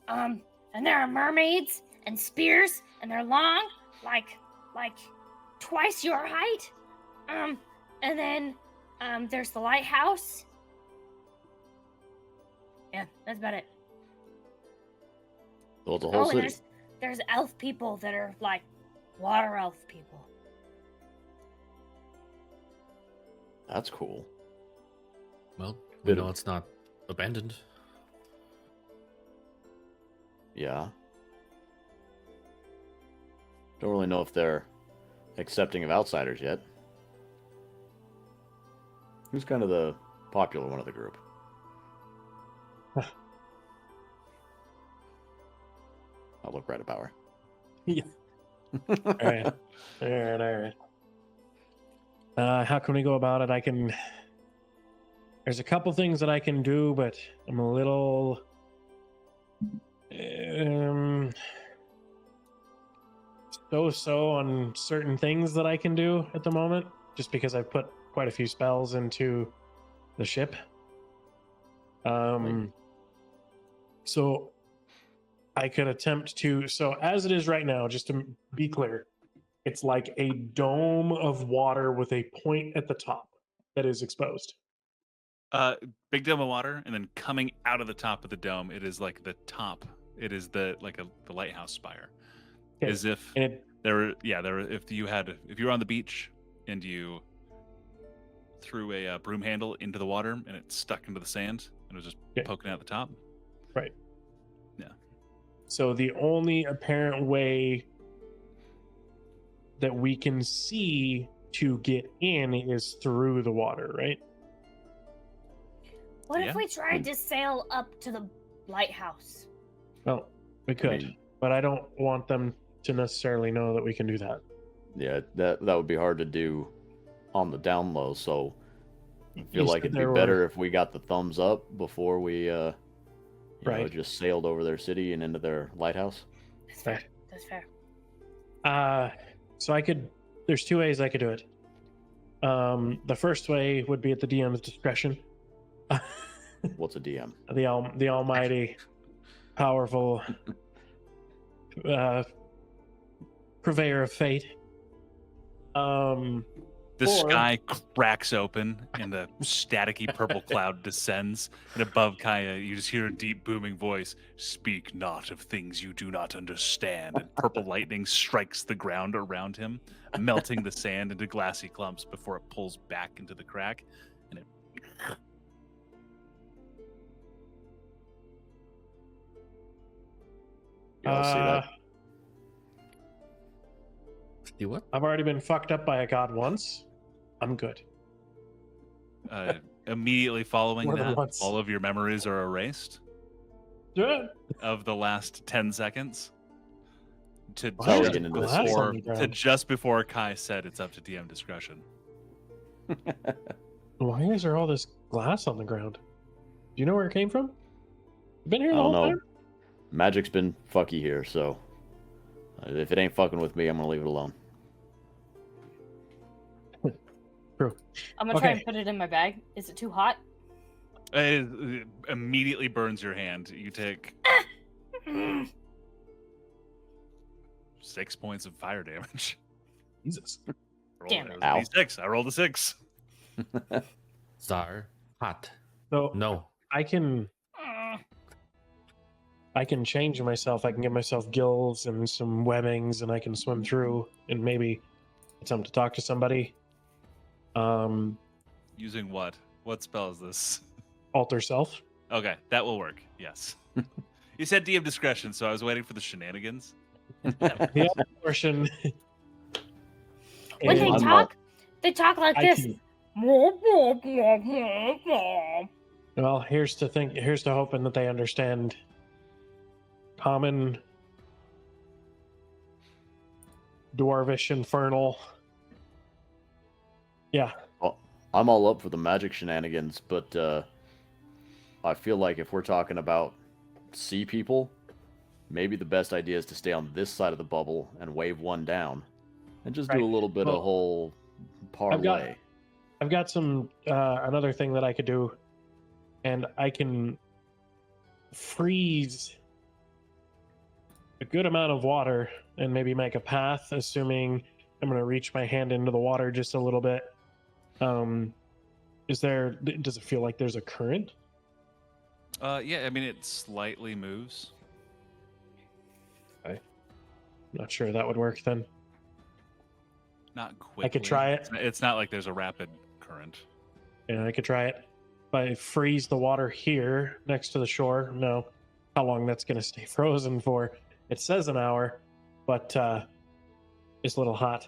And there are mermaids and spears, and they're long, like twice your height. And then There's the lighthouse. Yeah, that's about it. Well, it's a whole And city. there's elf people that are like water elf people. That's cool. Well, we Bit know of- it's not abandoned. Yeah. Don't really know if they're accepting of outsiders yet. Who's kind of the popular one of the group? I'll look right at Power. Yeah. All right. All right. All right. How can we go about it? There's a couple things that I can do, but I'm a little. So on certain things that I can do at the moment, just because I've put quite a few spells into the ship. So I could attempt to. So as it is right now, just to be clear, it's like a dome of water with a point at the top that is exposed. Big dome of water, and then coming out of the top of the dome, it is like the top. It is the lighthouse spire, Okay. as if And it, if you were on the beach and you threw a broom handle into the water and it stuck into the sand and it was just Okay. poking out the top. right. Yeah. So the only apparent way that we can see to get in is through the water, right? What Yeah. if we tried to sail up to the lighthouse? Well, we could, mean- but I don't want them to necessarily know that we can do that. Yeah, that would be hard to do on the down low, so I feel You like said it'd be there were- better if we got the thumbs up before we Right. just sailed over their city and into their lighthouse. That's fair. Right. That's fair. So there's two ways I could do it. The first way would be at the DM's discretion. What's a DM? The almighty, powerful purveyor of fate. The Or- sky cracks open and the staticky purple cloud descends. And above Kaya, you just hear a deep booming voice, "Speak not of things you do not understand." And purple lightning strikes the ground around him, melting the sand into glassy clumps before it pulls back into the crack. And it Yeah, I'll see that. See what? I've already been fucked up by a god once. I'm good. immediately following More than that, once. all of your memories are erased Yeah. of the last 10 seconds. To Why are we just, getting into this? glass on before, the to ground? just before Kai said it's up to DM discretion. Why is there all this glass on the ground? Do you know where it came from? You been here I the don't whole know. time? Magic's been fucky here, so if it ain't fucking with me, I'm gonna leave it alone. True. I'm gonna try Okay. and put it in my bag. Is it too hot? It immediately burns your hand. You take 6 points of fire damage. Jesus. Damn It it. was Ow. a D6. I rolled a 6. Czar. Hot. So No. I can change myself. I can give myself gills and some webbings, and I can swim through and maybe attempt to talk to somebody. Using what? What spell is this? Alter self. Okay, that will work. Yes. You said DM discretion, so I was waiting for the shenanigans. The other portion. When is- they I'm talk, they talk like I this. can- Well, Well, here's to hoping that they understand common dwarvish infernal. Yeah. I'm all up for the magic shenanigans, but I feel like if we're talking about sea people, maybe the best idea is to stay on this side of the bubble and wave one down, and just do a Right. little bit Well, of whole I've got- parlay. I've got some another thing that I could do, and I can freeze a good amount of water and maybe make a path, assuming I'm going to reach my hand into the water just a little bit. Does it feel like there's a current? Yeah, I mean it slightly moves. Not sure that would work then. Not quickly. I could try it. It's not like there's a rapid current. Yeah, I could try it. If I freeze the water here next to the shore, no. How long that's going to stay frozen for? It says an hour, but it's a little hot.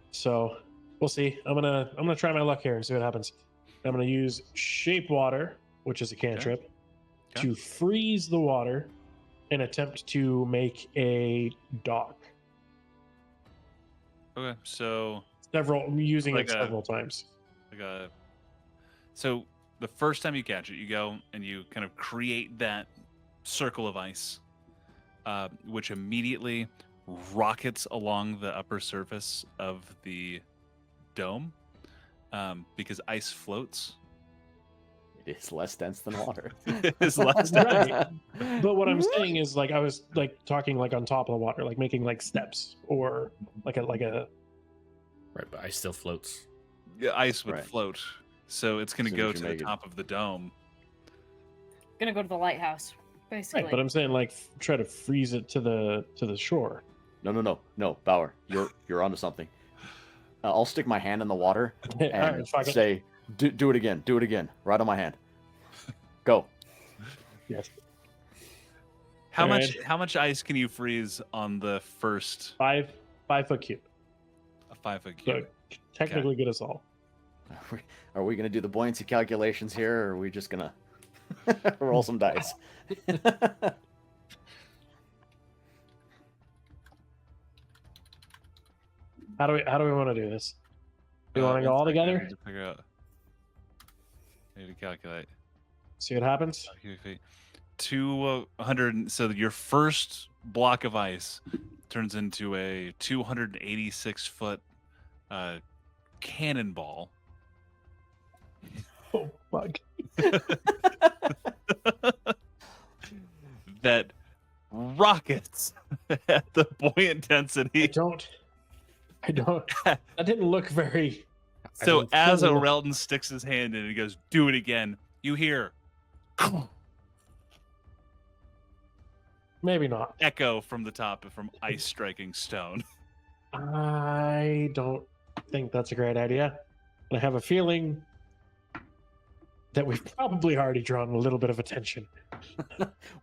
So we'll see. I'm gonna try my luck here and see what happens. I'm gonna use shape water, which is a cantrip, Okay. to freeze the water and attempt to make a dock. Okay, so I'm using Like it a- several times. so the first time you catch it, you go and you kind of create that circle of ice, which immediately rockets along the upper surface of the dome, because ice floats. It is less dense than water. It's less Right. But what I'm saying is, like, I was like talking like on top of the water, like making like steps or like a Right, but ice still floats. Yeah, ice would Right. float, so it's going to Soon go as you to the make it- top of the dome. Gonna go to the lighthouse, basically. right. But I'm saying like try to freeze it to the shore. No, Bauer, you're onto something. I'll stick my hand in the water All and right, fuck it. say, do it again, right on my hand. Go. Yes. How All much right. how much ice can you freeze on the first 5 foot cube. a 5-foot So cube? technically good as all. Are we gonna do the buoyancy calculations here, or are we just gonna roll some dice? How do we want to do this? Do you want to go one all second, I together? need to figure out. I need to calculate. See what happens. Cubic feet. 200. So your first block of ice turns into a 286-foot cannonball Oh fuck! that rockets at the buoyant density. I don't. That didn't look very. So didn't as feel- O'Relton sticks his hand in and he goes, "Do it again," you hear Maybe not. echo from the top from ice striking stone. I don't think that's a great idea. And I have a feeling that we've probably already drawn a little bit of attention.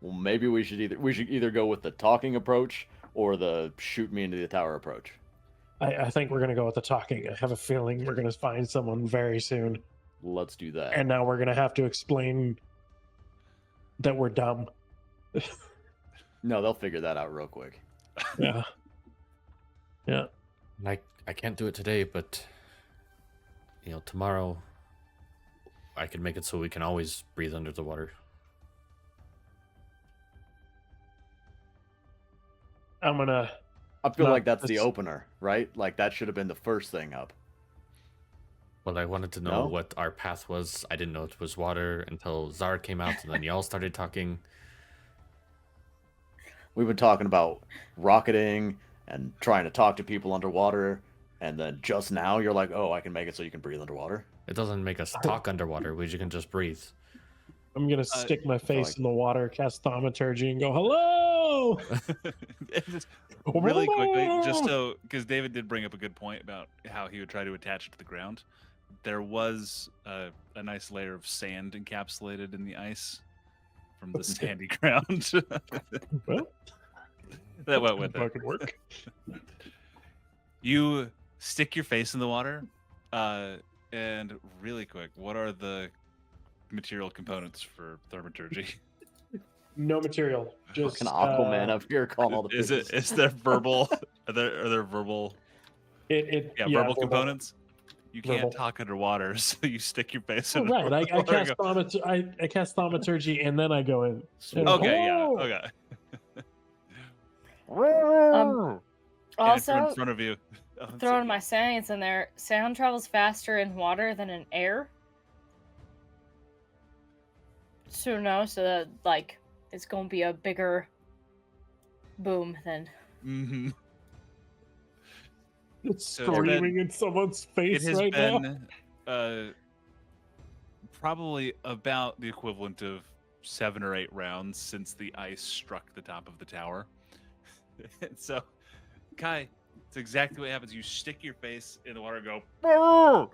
Well, maybe we should either go with the talking approach or the shoot me into the tower approach. I think we're gonna go with the talking. I have a feeling we're gonna find someone very soon, Let's do that. and now we're gonna have to explain that we're dumb. No, they'll figure that out real quick. Yeah. Yeah. And I can't do it today, but tomorrow I can make it so we can always breathe under the water. I'm gonna. I feel No, like that's the that's- opener, right? Like that should have been the first thing up. Well, I wanted to know No? what our path was. I didn't know it was water until Zard came out, and then y'all started talking. We've been talking about rocketing and trying to talk to people underwater, and then just now you're like, "Oh, I can make it so you can breathe underwater." It doesn't make us talk underwater. We can just breathe. I'm gonna stick my face like- in the water, cast thaumaturgy, and go, "Hello." Just really quickly, just so because David did bring up a good point about how he would try to attach it to the ground. There was a nice layer of sand encapsulated in the ice from the sandy ground. Well, That went with fucking it. work. You stick your face in the water, and really quick, what are the material components for thaumaturgy? No material. Just Fucking Aquaman up here calling all the Is fishes. it? Is there verbal? Are there verbal? Yeah, Verbal components. You can't Verbal. talk underwater, so you stick your face Oh, in right. I water cast I cast thaumaturgy, and then I go in. Sweet. Okay, yeah, Oh! okay. Um, And if you're Also, in front of you, oh, that's throwing okay. my science in there, sound travels faster in water than in air. So that like it's gonna be a bigger boom than Mhm. It's So it's screaming in someone's It face has right now. been probably about the equivalent of 7 or 8 rounds since the ice struck the top of the tower. And so, Kai, it's exactly what happens. You stick your face in the water and go, "Brrr!"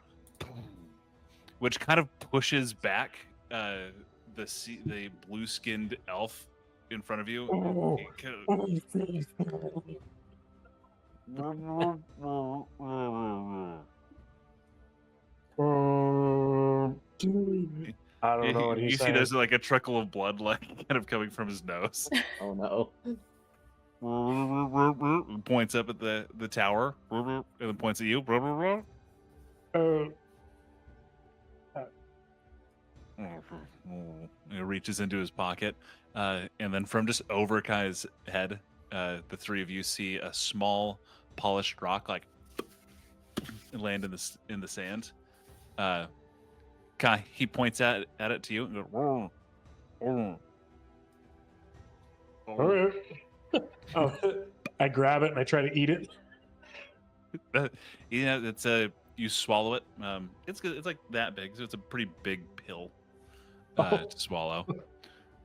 Which kind of pushes back the blue-skinned elf in front of you. He kind I don't know what you he's see saying. there's like a trickle of blood like kind of coming from his nose. Oh no. Points up at the tower and then points at you. He reaches into his pocket, and then from just over Kai's head, the three of you see a small polished rock like land in the sand. Kai, he points at it to you and goes, All right. Oh, I grab it and I try to eat it. yeah, it's you swallow it. It's good. It's like that big, so it's a pretty big pill to swallow.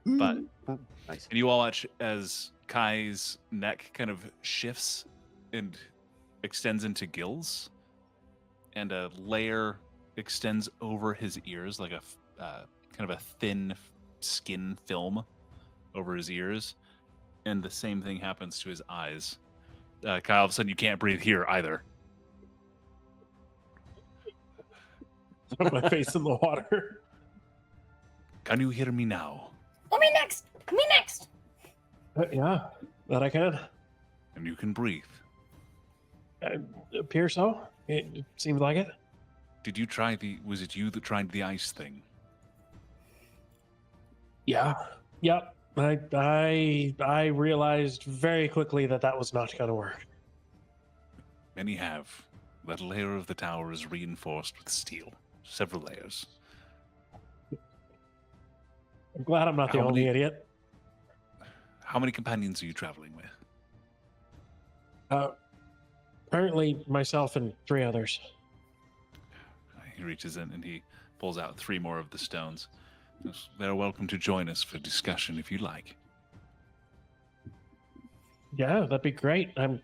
But Nice. and you all watch as Kai's neck kind of shifts and extends into gills, and a layer extends over his ears like a kind of a thin skin film over his ears, and the same thing happens to his eyes. Kai, all of a sudden, you can't breathe here either. Put my face in the water. Can you hear me now? Let me next. Let me next. Yeah, that I can. And you can breathe. Appear so. It seems like it. Did you try was it you that tried the ice thing? Yeah. Yep. I realized very quickly that was not going to work. Many have. That layer of the tower is reinforced with steel. Several layers. I'm glad I'm not the How only many- idiot. How many companions are you traveling with? Apparently, myself and 3 others. He reaches in and he pulls out 3 more of the stones. Yes, they're welcome to join us for discussion if you like. Yeah, that'd be great. I'm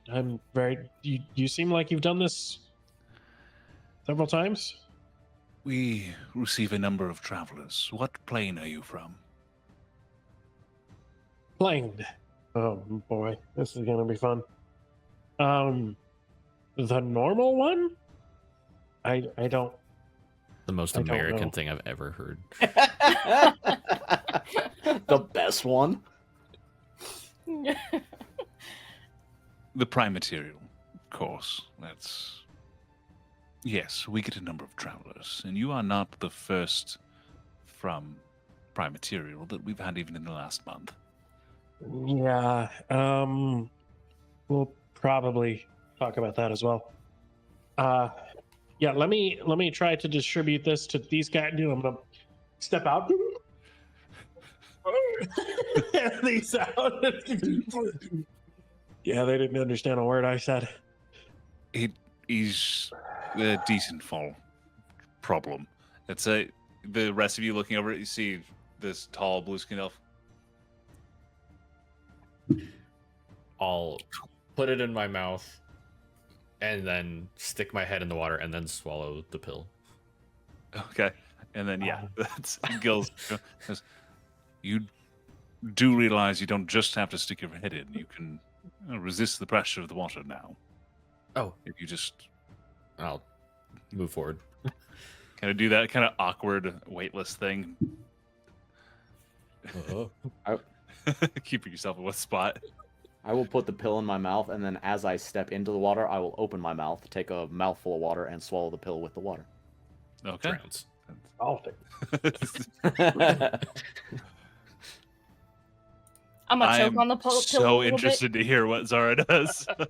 very. You seem like you've done this several times. We receive a number of travelers. What plane are you from? Plane. Oh boy, this is gonna be fun. The normal one. I don't. The most I don't American know. thing I've ever heard. The best one. The prime material, of course. That's... Yes, we get a number of travelers, and you are not the first from prime material that we've had even in the last month. Yeah. We'll probably talk about that as well. Yeah. Let me try to distribute this to these guys. I'm gonna step out. These out. Yeah, they didn't understand a word I said. He's a decent fall problem. It's the rest of you looking over it, you see this tall blue-skinned elf. I'll put it in my mouth and then stick my head in the water and then swallow the pill. Okay. And then, yeah, that's Gil's. You do realize you don't just have to stick your head in. You can resist the pressure of the water now. Oh, If you just I'll move forward. kind of do that kind of awkward, weightless thing, keeping yourself in one spot. I will put the pill in my mouth, and then as I step into the water, I will open my mouth, take a mouthful of water, and swallow the pill with the water. Okay. Drowns. Oh, I'm gonna choke on the pill a so little interested to hear what Zara does. bit.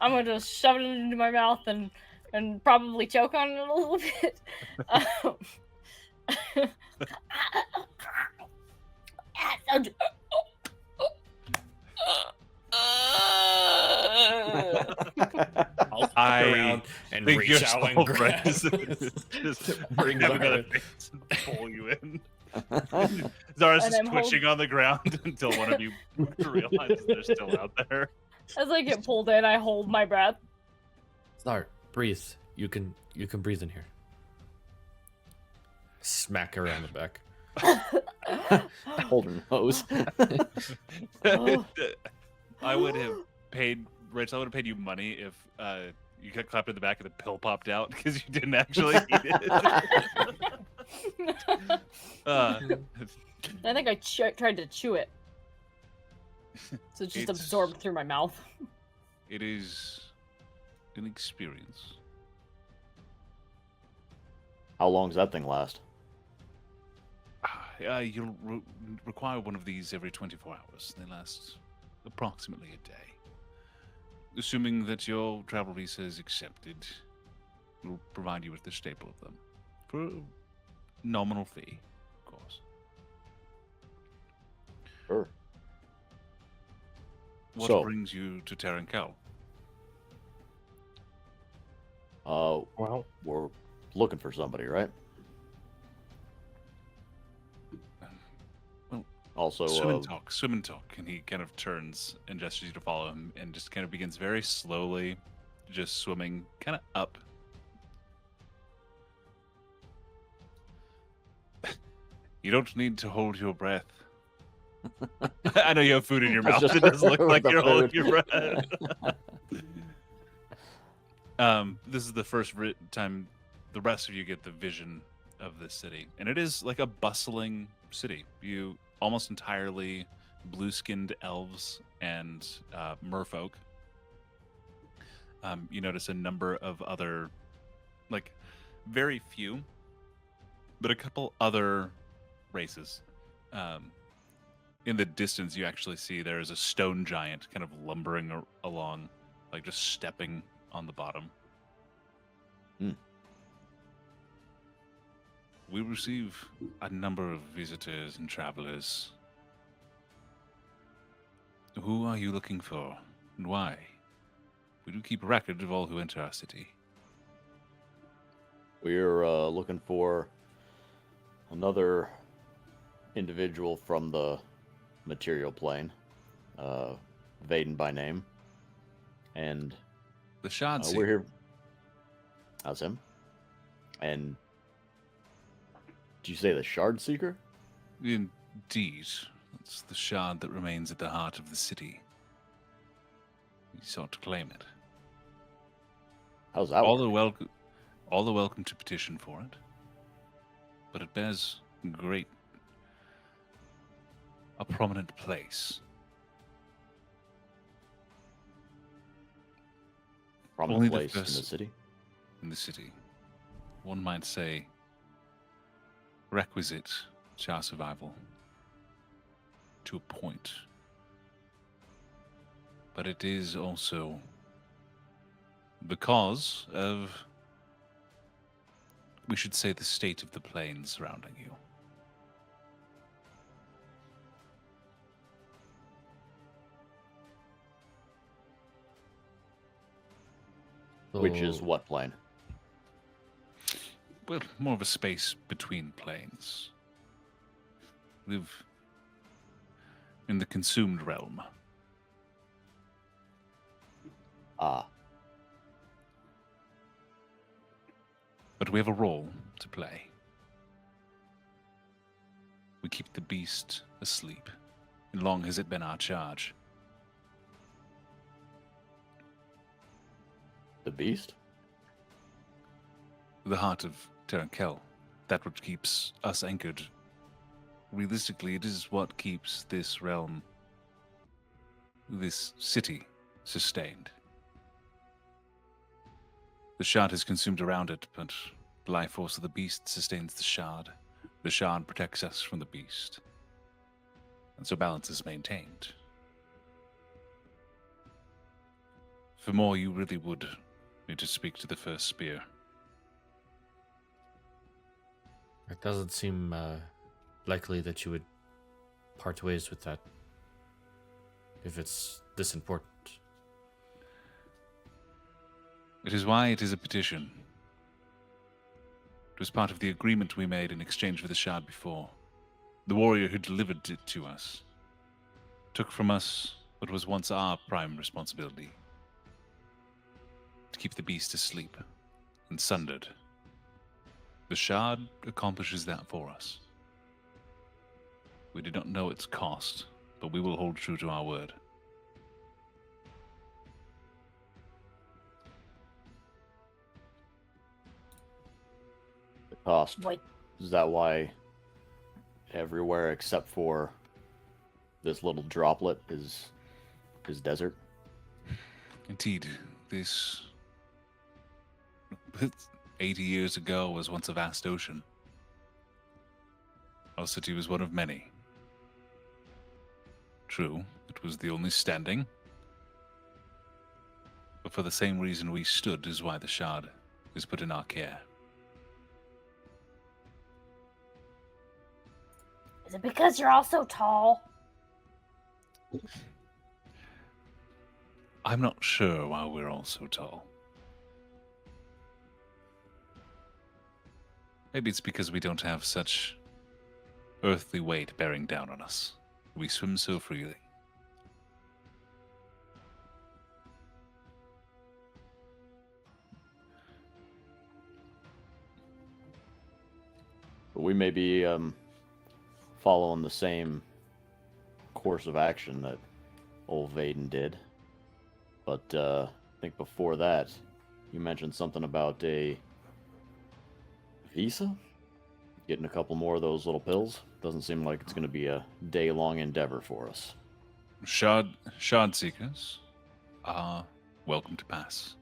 I'm gonna just shove it into my mouth and probably choke on it a little bit. I'll I around and think your reach out and soul grab. friend just Bring have another Zara. face and pull you in. Zara's And just I'm hold- twitching on the ground until one of you realizes they're still out there. As I get pulled in, I hold my breath. Start. Breathe. You can breathe in here. Smack her on the back. Hold her nose. I would have paid Rich. I would have paid you money if you got clapped in the back and the pill popped out because you didn't actually eat it. I think I tried to chew it. So it's just It's- absorbed through my mouth. It is an experience. How long does that thing last? You'll require one of these every 24 hours. They last approximately a day. Assuming that your travel visa is accepted, we'll provide you with the staple of them. For a nominal fee, of course. Sure. What So- brings you to Terrankel? Well, We're looking for somebody, right? Well, Also, swim and talk. And he kind of turns and gestures you to follow him and just kind of begins very slowly just swimming kind of up. You don't need to hold your breath. I know you have food in your That's mouth. just It doesn't look with like the you're holding food. your breath. This is the first time the rest of you get the vision of this city, and it is like a bustling city. You almost entirely blue-skinned elves and merfolk. You notice a number of other, like, very few, but a couple other races. In the distance, you actually see there is a stone giant kind of lumbering along, like just stepping on the bottom. Hmm. We receive a number of visitors and travelers. Who are you looking for, and why? We do keep a record of all who enter our city. we're looking for another individual from the material plane, Vaden by name, and The Shard we're Seeker. here. That's him. And did you say the Shard Seeker? Indeed. It's the shard that remains at the heart of the city. We sought to claim it. How's that All work? are welcome to petition for it. But it bears a prominent place. Prominent only the place in the first- city? In the city. One might say requisite to our survival. To a point. But it is also because of, we should say, the state of the plains surrounding you. Which is So- what plane? Well, more of a space between planes. Live in the consumed realm. Ah, But we have a role to play. We keep the beast asleep, and long has it been our charge. the beast? The heart of Terrankel, that which keeps us anchored. Realistically, it is what keeps this realm, this city, sustained. The shard is consumed around it, but the life force of the beast sustains the shard. The shard protects us from the beast. And so balance is maintained. For more, you really would need to speak to the first spear. It doesn't seem likely that you would part ways with that if it's this important. It is why it is a petition. It was part of the agreement we made in exchange for the shard before. The warrior who delivered it to us took from us what was once our prime responsibility. To keep the beast asleep and sundered. The shard accomplishes that for us. We did not know its cost, but we will hold true to our word. The cost. Wait. Is that why everywhere except for this little droplet is desert? Indeed, this 80 years ago was once a vast ocean. Our city was one of many. True, it was the only standing. But for the same reason we stood is why the shard is put in our care. Is it because you're all so tall? I'm not sure why we're all so tall. Maybe it's because we don't have such earthly weight bearing down on us. We swim so freely. But we may be following the same course of action that old Vaden did. But I think before that, you mentioned something about a visa? Getting a couple more of those little pills? Doesn't seem like it's going to be a day-long endeavor for us. Shard seekers are welcome to pass.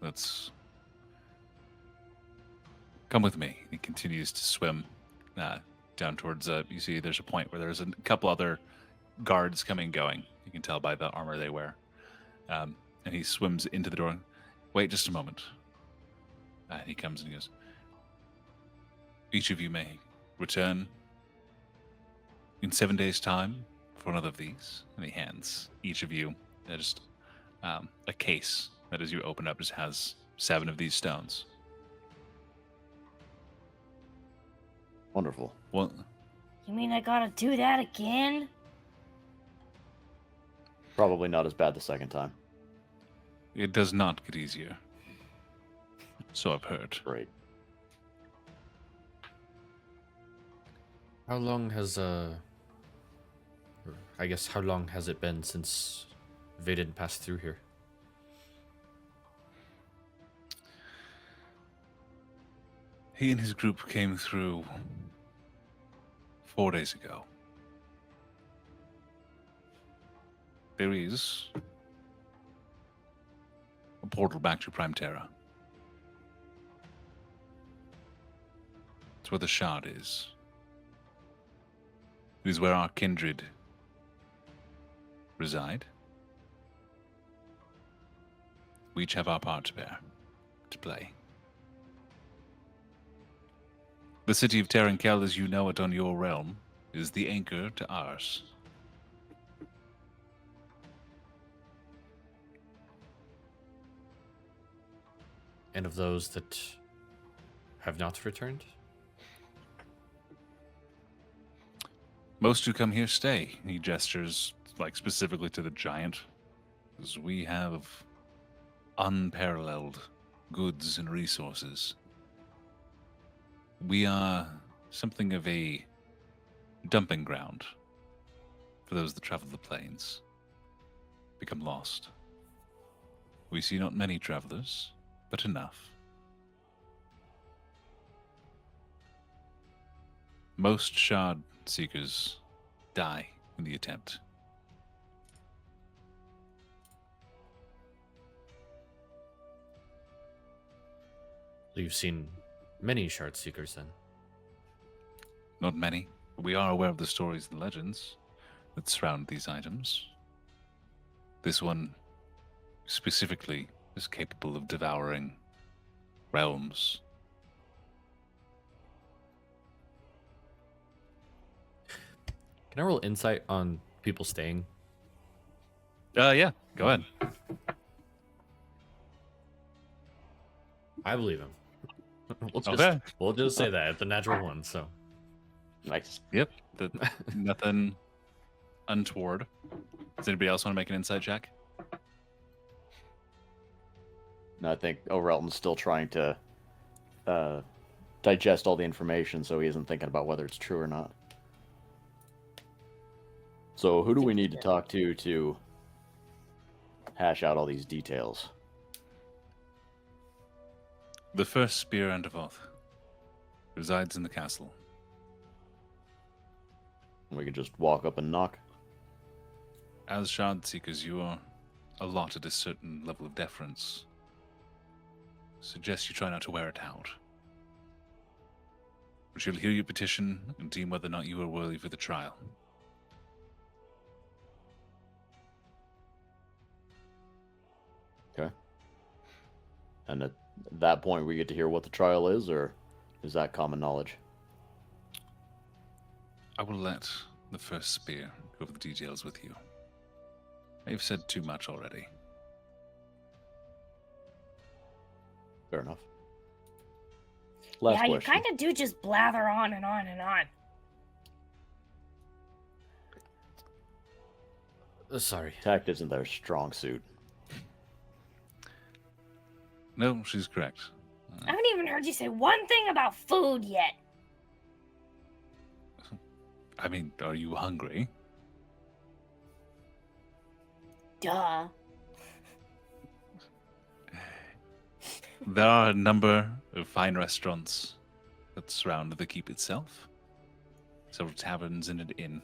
Let's come with me. He continues to swim down towards. You see, there's a point where there's a couple other guards coming and going. You can tell by the armor they wear. And he swims into the door. Wait just a moment. And he comes and he goes. Each of you may return in 7 days' time for another of these. And he hands each of you just a case that, as you open up, just has 7 of these stones. Wonderful. Well, You mean I gotta do that again? Probably not as bad the second time. it does not get easier. So I've heard. Great. How long has I guess how long has it been since Vaden passed through here? He and his group came through 4 days ago. There is a portal back to Prime Terra. It's where the shard is. It is where our kindred reside. We each have our part to bear, to play. The city of Terrankel, as you know it on your realm, is the anchor to ours. And of those that have not returned? Most who come here stay. He gestures like specifically to the giant, because we have unparalleled goods and resources. We are something of a dumping ground for those that travel the plains, become lost. We see not many travelers, but enough. Most shard seekers die in the attempt. You've seen many shard seekers then. Not many, but we are aware of the stories and legends that surround these items. This one specifically is capable of devouring realms. Can I roll insight on people staying? Yeah, go ahead. I believe him. Okay. We'll just say that. It's a natural one, so. Nice. Yep. Nothing untoward. Does anybody else want to make an insight check? No, I think O'Relton's still trying to digest all the information, so he isn't thinking about whether it's true or not. So who do we need to talk to hash out all these details? The first spear and of oath resides in the castle. We could just walk up and knock. As shard seekers, you are allotted a certain level of deference. Suggest you try not to wear it out. But she'll hear your petition and deem whether or not you are worthy for the trial. Okay. And at that point, we get to hear what the trial is, or is that common knowledge? I will let the first spear go over the details with you. I've said too much already. Fair enough. Last yeah, you question. kind of do just blather on and on and on. Sorry. Tact isn't their strong suit. No, she's correct. I haven't even heard you say one thing about food yet. I mean, are you hungry? Duh. There are a number of fine restaurants that surround the keep itself. Several taverns and an inn.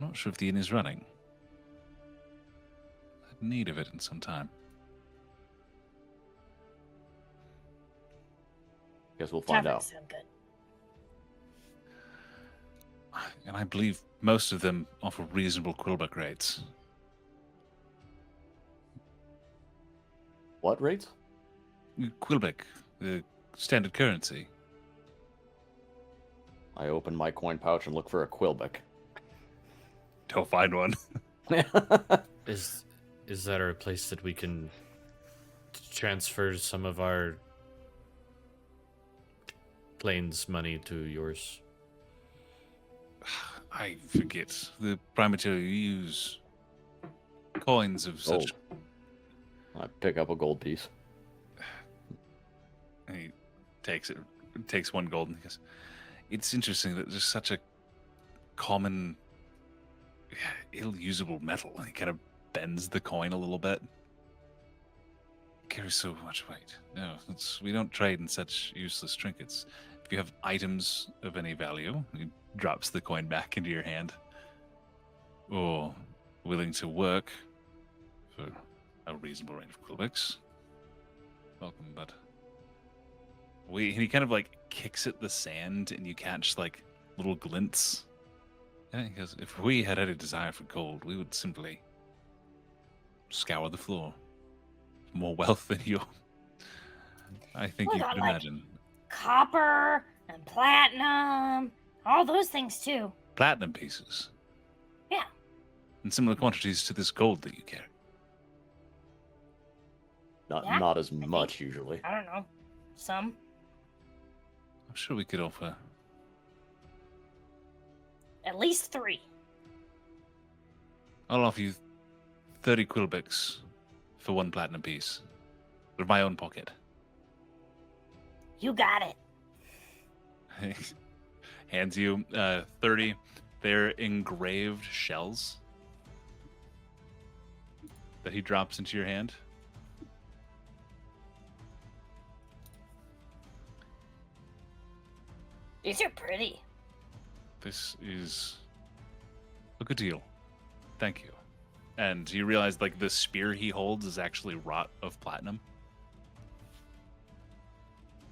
Not sure if the inn is running. I've need of it in some time. Guess we'll find out. Taverns sound good. And I believe most of them offer reasonable quillback rates. What rates? Quillback, the standard currency. I open my coin pouch and look for a quillback. Don't find one. Is there a place that we can transfer some of our planes money to yours? I forget. The prime material you use. Coins of such. I pick up a gold piece. And he takes it. Takes one gold and he goes, it's interesting that there's such a common, ill-usable metal. And he kind of bends the coin a little bit. It carries so much weight. No, we don't trade in such useless trinkets. If you have items of any value, he drops the coin back into your hand. Or willing to work for a reasonable rate of quillbacks. Welcome, but he kind of like kicks at the sand and you catch like little glints. And he goes, if we had any desire for gold, we would simply scour the floor. More wealth than you, I think We you got, could like, imagine. Copper and platinum, all those things too. Platinum pieces. Yeah. In similar quantities to this gold that you carry. Yeah, Not as think. much usually. I don't know. Some. I'm sure we could offer. At least 3. I'll offer you 30 quillbacks for 1 platinum piece. Out of my own pocket. You got it. Hands you 30. They're engraved shells that he drops into your hand. These are pretty. This is a good deal. Thank you. And you realize, like, the spear he holds is actually wrought of platinum.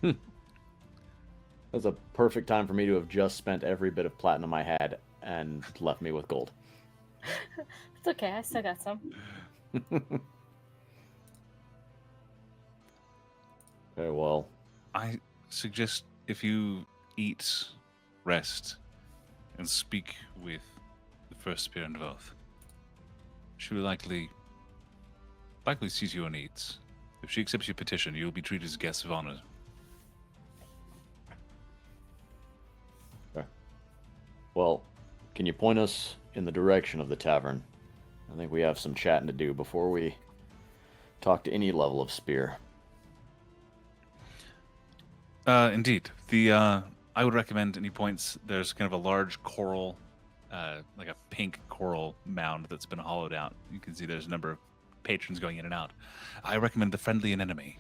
That's a perfect time for me to have just spent every bit of platinum I had and left me with gold. It's okay. I still got some. Very well. I suggest if you eat, rest, and speak with the first spear and oath, she will likely see to your needs. If she accepts your petition, you will be treated as guests of honor. Well, can you point us in the direction of the tavern? I think we have some chatting to do before we talk to any level of spear. Indeed. I would recommend, and he points, there's kind of a large coral, like a pink coral mound that's been hollowed out. You can see there's a number of patrons going in and out. I recommend the Friendly and Enemy.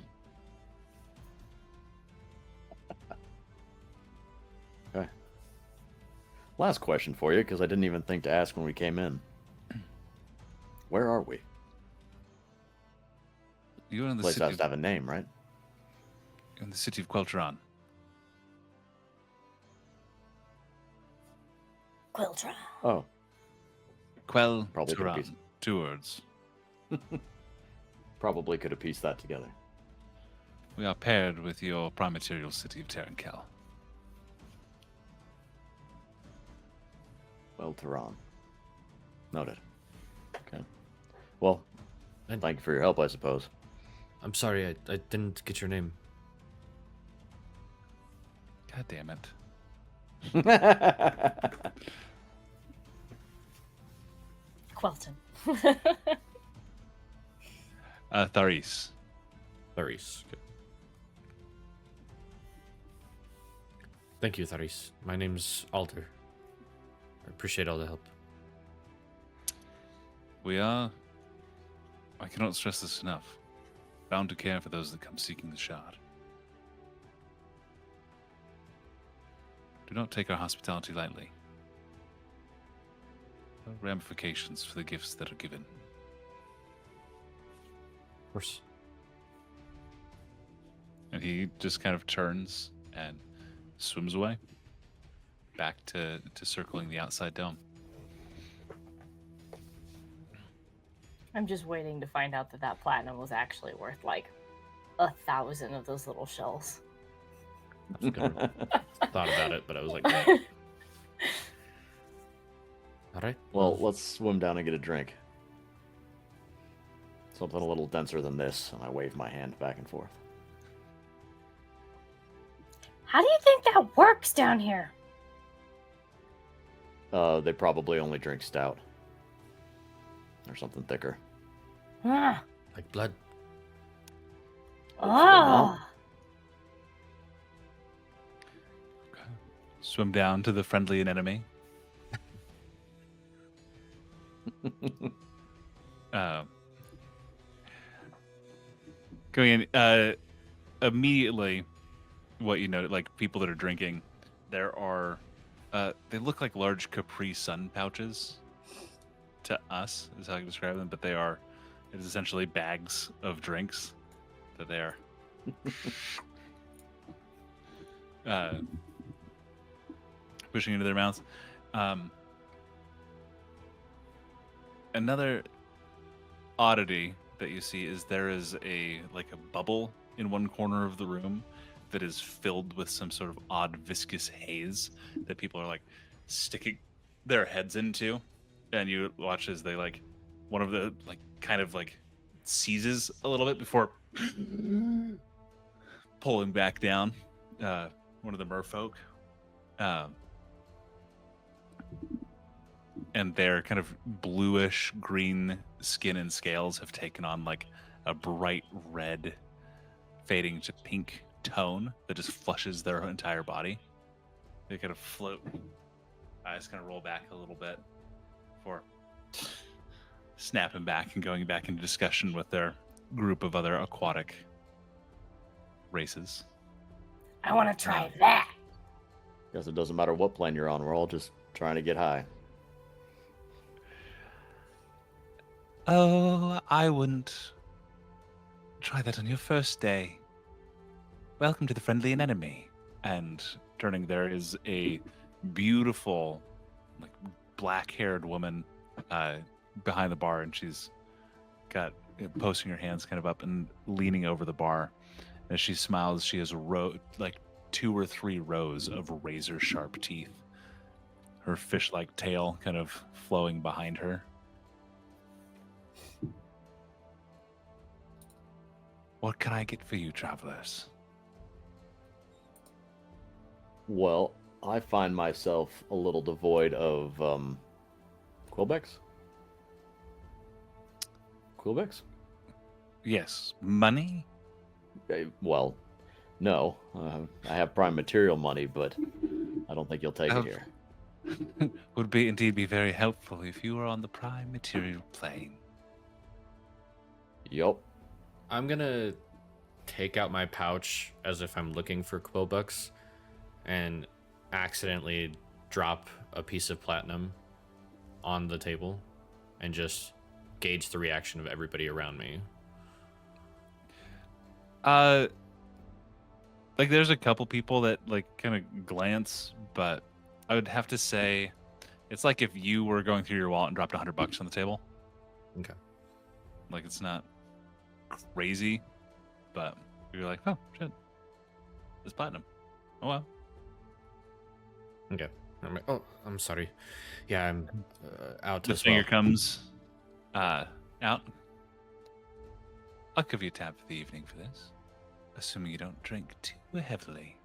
Okay. Last question for you, because I didn't even think to ask when we came in. Where are we? You're in the Place city. has to have a name, right? In the city of Queltran. Quiltra. Oh, Quell Probably could be- Turan. 2 words. probably could have pieced that together. We are paired with your prime material city of Terenkel. Well, Tehran. Noted. Okay. Well, And- thank you for your help, I suppose. I'm sorry, I didn't get your name. God damn it. Quelton. Tharis. Tharis. Good. Thank you, Tharis. My name's Alder. I appreciate all the help. We are, I cannot stress this enough, bound to care for those that come seeking the shard. Do not take our hospitality lightly. There are ramifications for the gifts that are given. Of course. And he just kind of turns and swims away, back to circling the outside dome. I'm just waiting to find out that platinum was actually worth like 1,000 of those little shells. I was gonna thought about it, but I was like, all right. Well, let's swim down and get a drink. Something a little denser than this, and I wave my hand back and forth. How do you think that works down here? They probably only drink stout. Or something thicker. Ah. Like blood. Oh. Swim down to the Friendly and Enemy. Going in, immediately, what you know, like people that are drinking, there are, they look like large Capri Sun pouches to us, is how I can describe them, but it is essentially bags of drinks that they are pushing into their mouths. Another oddity that you see is there is a bubble in one corner of the room that is filled with some sort of odd viscous haze that people are like sticking their heads into, and you watch as they one of the kind of seizes a little bit before pulling back down. One of the merfolk. And their kind of bluish green skin and scales have taken on a bright red, fading to pink tone that just flushes their entire body. They kind of float. Eyes kind of roll back a little bit before snapping back and going back into discussion with their group of other aquatic races. I want to try that. Guess it doesn't matter what plane you're on, we're all just trying to get high. Oh, I wouldn't try that on your first day. Welcome to the Friendly and Enemy. And turning, there is a beautiful, black-haired woman behind the bar, and she's got posting her hands kind of up and leaning over the bar. As she smiles, she has 2 or 3 rows of razor-sharp teeth. Her fish-like tail kind of flowing behind her. What can I get for you, travelers? Well, I find myself a little devoid of Quillbecks. Quillbecks? Yes, money? Well, no. I have prime material money, but I don't think you'll take Oh. it here. Would be indeed be very helpful if you were on the prime material plane. Yup. I'm gonna take out my pouch as if I'm looking for quillbucks and accidentally drop a piece of platinum on the table and just gauge the reaction of everybody around me. Like there's a couple people that like kind of glance, but I would have to say it's like if you were going through your wallet and dropped $100 on the table. Okay. Like it's not crazy, but you're like, oh shit, it's platinum. Oh well. Okay. I'm like, oh, I'm sorry. Yeah, I'm out The as finger well. comes out. I'll give you a tab for the evening for this, assuming you don't drink too heavily.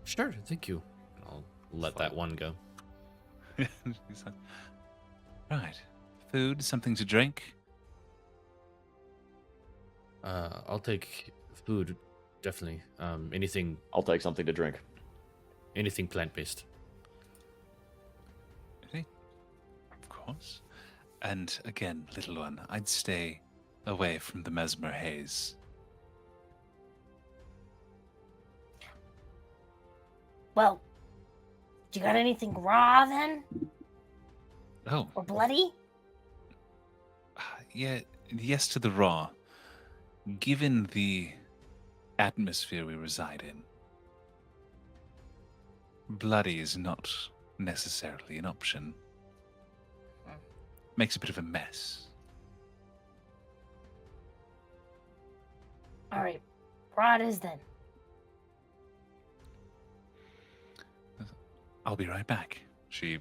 Sure, thank you. I'll let that one go. He's like, right, food, something to drink. I'll take food, definitely. Anything I'll take something to drink. plant-based. Of course. And again, little one, I'd stay away from the mesmer haze. Well, you got anything raw then? Oh, Or bloody? yeah, yes to the raw. Given the atmosphere we reside in, bloody is not necessarily an option. Makes a bit of a mess. Alright, raw it is then. I'll be right back. She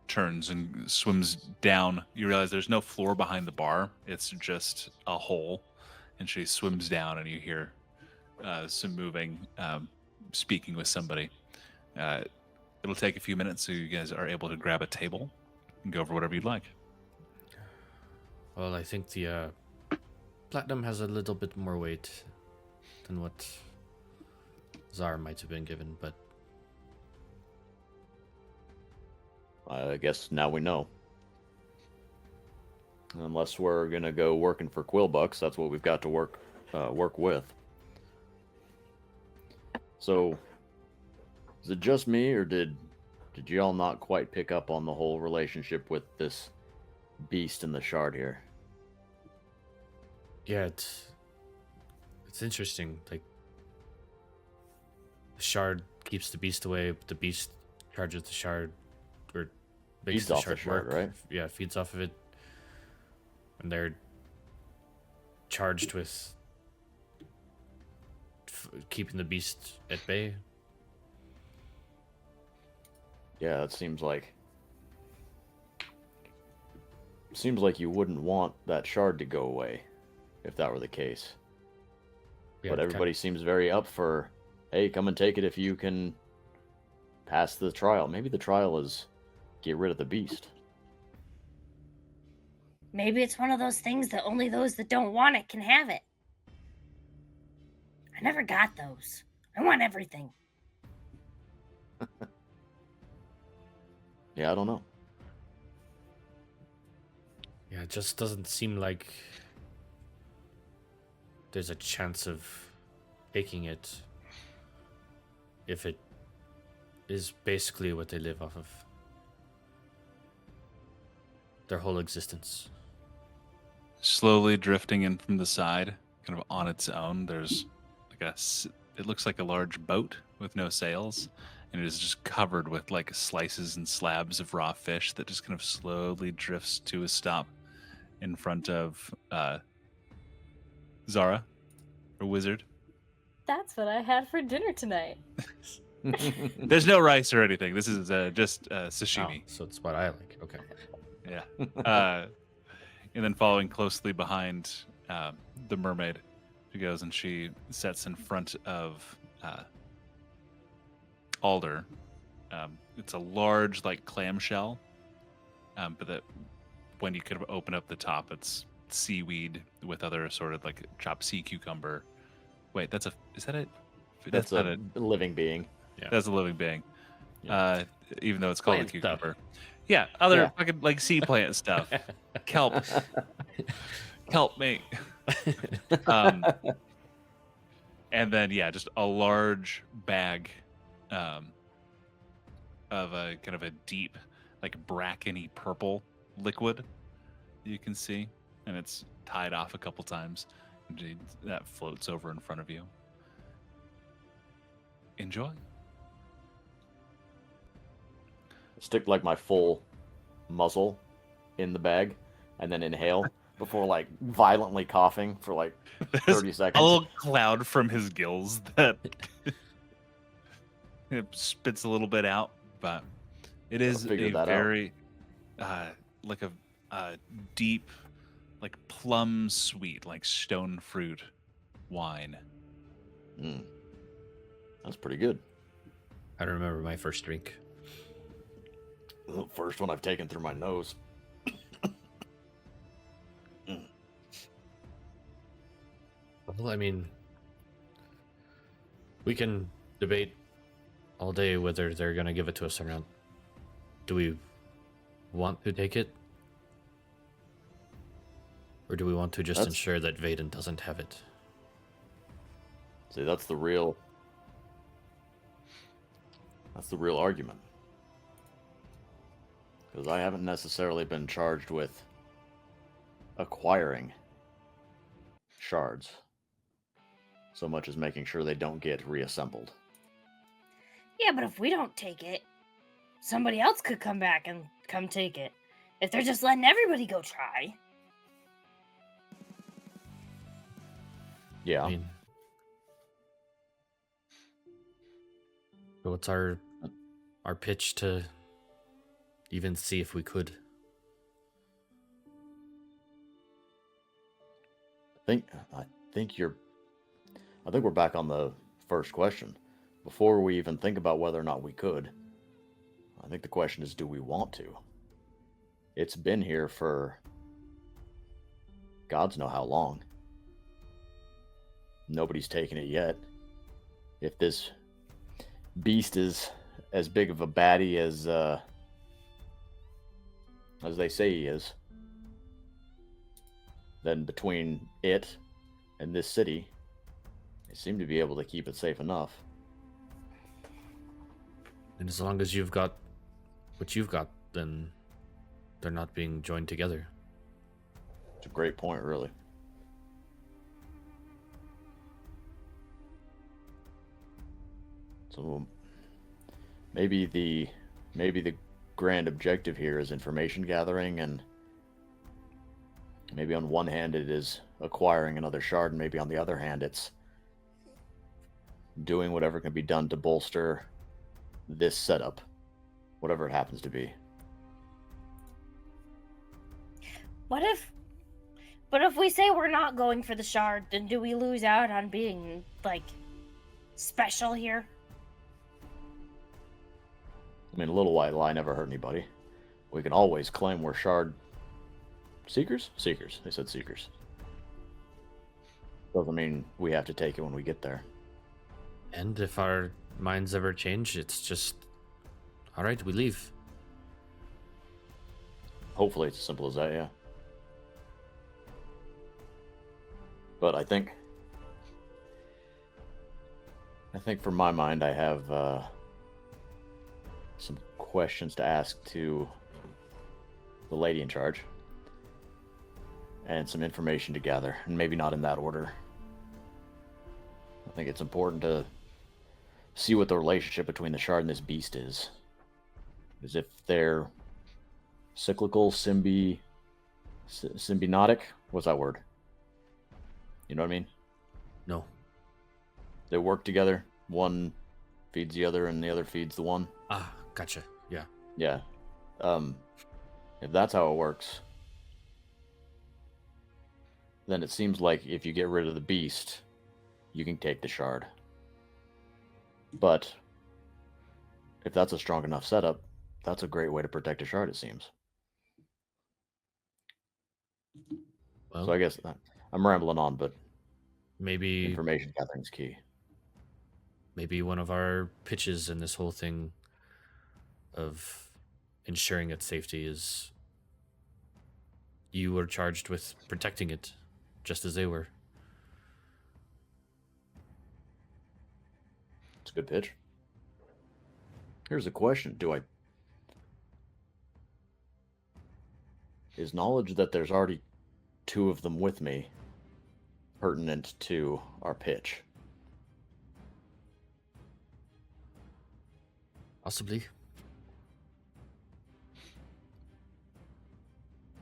turns and swims down. You realize there's no floor behind the bar. It's just a hole. And she swims down and you hear some moving, speaking with somebody. It'll take a few minutes so you guys are able to grab a table and go over whatever you'd like. Well, I think the platinum has a little bit more weight than what Zara might have been given, but I guess now we know. Unless we're gonna go working for Quillbucks, that's what we've got to work with. So, is it just me, or did y'all not quite pick up on the whole relationship with this beast in the shard here? yeah, it's interesting. Like, the shard keeps the beast away, but the beast charges the shard, or makes Feeds the off the shard shard, work. right? Yeah, feeds off of it. And they're charged with keeping the beast at bay. Yeah, it seems like you wouldn't want that shard to go away if that were the case. Yeah, But it everybody seems very up for, hey, come and take it if you can pass the trial. Maybe the trial is get rid of the beast. Maybe it's one of those things that only those that don't want it can have it. I never got those. I want everything. Yeah, I don't know. Yeah, it just doesn't seem like there's a chance of taking it if it is basically what they live off of. Their whole existence. Slowly drifting in from the side, kind of on its own, there's like it looks like a large boat with no sails, and it is just covered with like slices and slabs of raw fish that just kind of slowly drifts to a stop in front of Zara, or wizard. That's what I had for dinner tonight. There's no rice or anything. This is just Oh, sashimi. so it's what I like. Okay. Yeah. And then following closely behind the mermaid, she goes and she sets in front of Alder. It's a large, like, clamshell, but that when you could open up the top, it's seaweed with other assorted, like, chopped sea cucumber. Wait, is that it? That's not a it. living being. That's a living being. Yeah. Even though it's called a Plant stuff. cucumber. Yeah, other Yeah. fucking, like, sea plant stuff. Kelp. Help me. And then, yeah, just a large bag of a kind of a deep, like, brackeny purple liquid you can see. And it's tied off a couple times. And that floats over in front of you. Enjoy. Stick like my full muzzle in the bag and then inhale before like violently coughing for like There's 30 a seconds. little cloud from his gills that it spits a little bit out, but it is figure a that out. very like a deep, like, plum sweet, like stone fruit wine. Mm. That's pretty good. I remember my first drink. The first one I've taken through my nose. Well, I mean, we can debate all day whether they're going to give it to us or not. Do we want to take it? Or do we want to just ensure that Vaden doesn't have it? See, that's the real argument. Because I haven't necessarily been charged with acquiring shards so much as making sure they don't get reassembled. Yeah, but if we don't take it, somebody else could come back and come take it. If they're just letting everybody go try. Yeah. I mean, so what's our pitch to even see if we could? I think we're back on the first question. Before we even think about whether or not we could, I think the question is, do we want to? It's been here for gods know how long. Nobody's taken it yet. If this beast is as big of a baddie as they say he is, then between it and this city, they seem to be able to keep it safe enough. And as long as you've got what you've got, then they're not being joined together. It's a great point, really. So maybe the grand objective here is information gathering, and maybe on one hand it is acquiring another shard, and maybe on the other hand it's doing whatever can be done to bolster this setup, whatever it happens to be. But if we say we're not going for the shard, then do we lose out on being, like, special here? I mean, a little white lie never hurt anybody. We can always claim we're shard seekers? Seekers. They said seekers. Doesn't mean we have to take it when we get there. And if our minds ever change, it's just, all right, we leave. Hopefully it's as simple as that, yeah. But I think for my mind, I have some questions to ask to the lady in charge, and some information to gather, and maybe not in that order. I think it's important to see what the relationship between the shard and this beast is. As if they're cyclical, symbiotic? What's that word? You know what I mean? No. They work together. One feeds the other, and the other feeds the one. Ah, gotcha. Yeah. Yeah. If that's how it works, then it seems like if you get rid of the beast, you can take the shard. But if that's a strong enough setup, that's a great way to protect a shard, it seems. Well, So I guess I'm rambling on, but maybe information gathering's key. maybe one of our pitches in this whole thing of ensuring its safety is you were charged with protecting it, just as they were. It's a good pitch. Here's a question. Is knowledge that there's already 2 of them with me pertinent to our pitch? Possibly.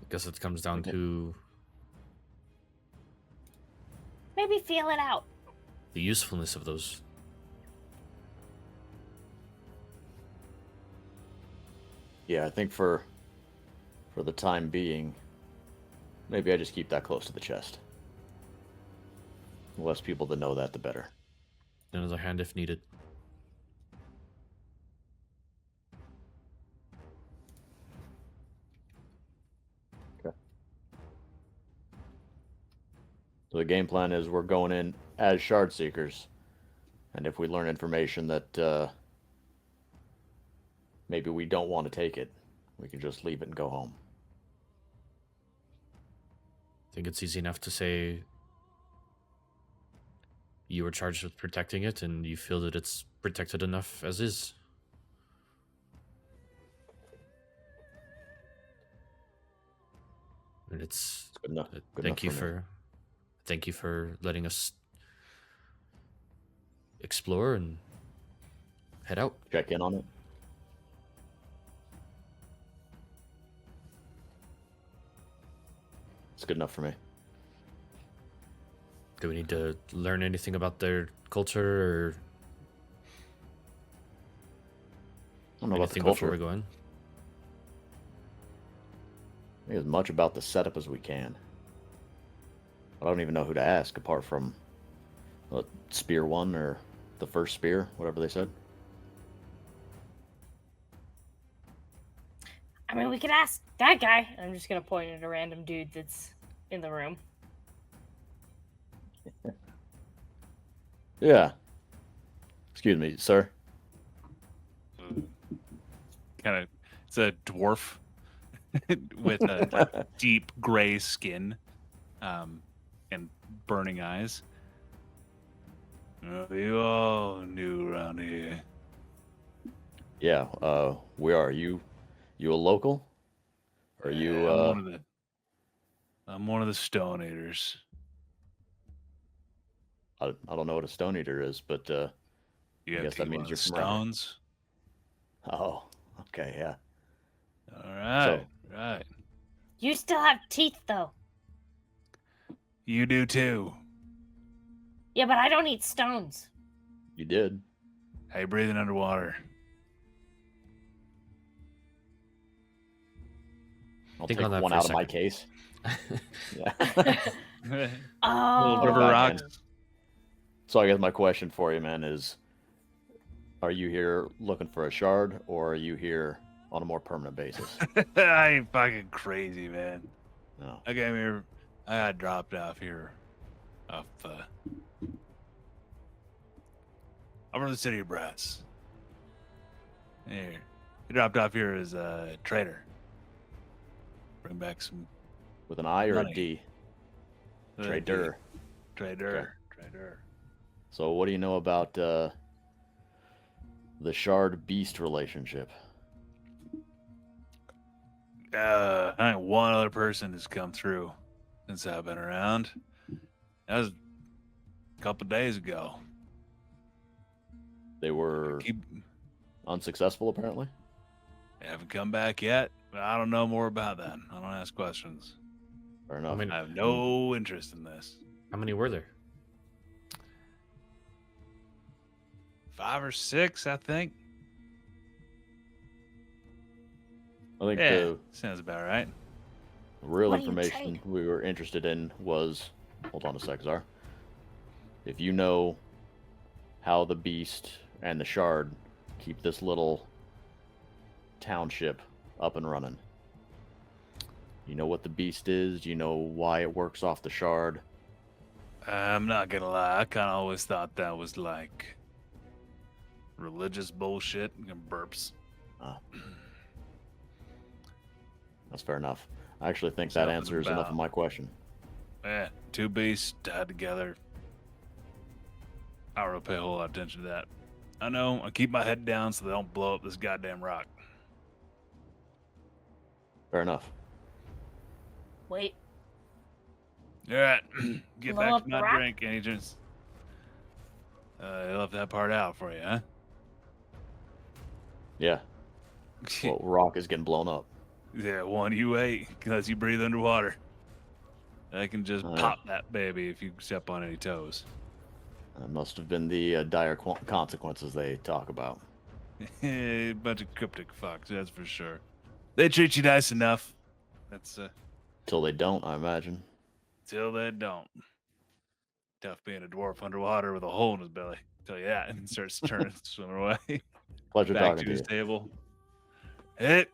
I guess it comes down Okay. to Maybe feel it out. the usefulness of those. Yeah, I think for the time being, maybe I just keep that close to the chest. The less people that know that, the better. Another hand if needed. So the game plan is we're going in as shard seekers, and if we learn information that maybe we don't want to take it, we can just leave it and go home. I think it's easy enough to say you were charged with protecting it and you feel that it's protected enough as is. And it's Good enough. Good thank you enough me. thank you for letting us explore and head out. Check in on it. It's good enough for me. Do we need to learn anything about their culture or I don't know about the anything before culture. we go in? I think as much about the setup as we can. I don't even know who to ask apart from Spear 1 or the first spear, whatever they said. I mean, we could ask that guy. I'm just gonna point at a random dude that's in the room. Yeah. Excuse me, sir. Kind of, it's a dwarf with a deep gray skin, and burning eyes. You all new around here. Yeah, we are. You a local? Are you I'm one of the Stone Eaters. I don't know what a stone eater is, but You I have guess to that eat means one of you're the from around stones. Oh, okay, yeah. All right, right. You still have teeth, though. You do too. Yeah, but I don't eat stones. You did. How you breathing underwater? I'll Think take on that one for a out of my second. case. Yeah. Oh. River back rocks. So I guess my question for you, man, is are you here looking for a shard or are you here on a more permanent basis? I ain't fucking crazy, man. No. I came here. I got dropped off here, I'm from the city of Brass. Here, he dropped off here as a trader. Bring back some With an I or money. a D? uh, Trader. Trader. So what do you know about the shard beast relationship? I think one other person has come through since I've been around. That was a couple days ago. They were unsuccessful, apparently. They haven't come back yet, but I don't know more about that. I don't ask questions. Fair enough. mean- I have no interest in this. How many were there? 5 or 6, I think. I think Yeah, the sounds about right. real What do you information trade? we were interested in was Hold on a sec, Czar. If you know how the beast and the shard keep this little township up and running, you know what the beast is? You know why it works off the shard? I'm not gonna lie, I kind of always thought that was like religious bullshit and burps. That's fair enough. I actually think that Something answers enough about- of my question. Yeah, two beasts tied together. I don't really pay a whole lot of attention to that. I know, I keep my head down so they don't blow up this goddamn rock. Fair enough. Wait, Alright, get Blow back up to the my rock? drink, agents. I left that part out for you, huh? Yeah. Well, rock is getting blown up. Yeah, one you ate, because you breathe underwater. I can just Oh, yeah. pop that baby if you step on any toes. That must have been the dire consequences they talk about. Bunch of cryptic fucks, that's for sure. They treat you nice enough. That's Till they don't, I imagine. till they don't. Tough being a dwarf underwater with a hole in his belly. Tell you that, and starts turning, swimming away. Pleasure Back talking to to his you. table. Hit.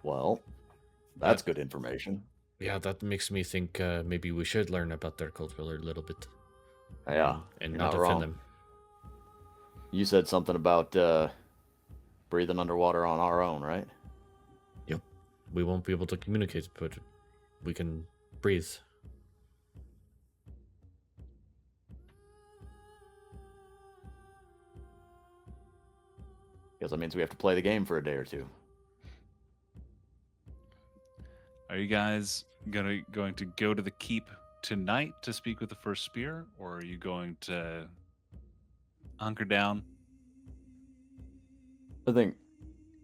Well, that's good information. Yeah, that makes me think maybe we should learn about their culture a little bit. Yeah, And you're not not offend wrong. them. You said something about breathing underwater on our own, right? Yep. We won't be able to communicate, but we can breathe. Because that means we have to play the game for a day or two. Are you guys going to go to the keep tonight to speak with the first spear, or are you going to hunker down? I think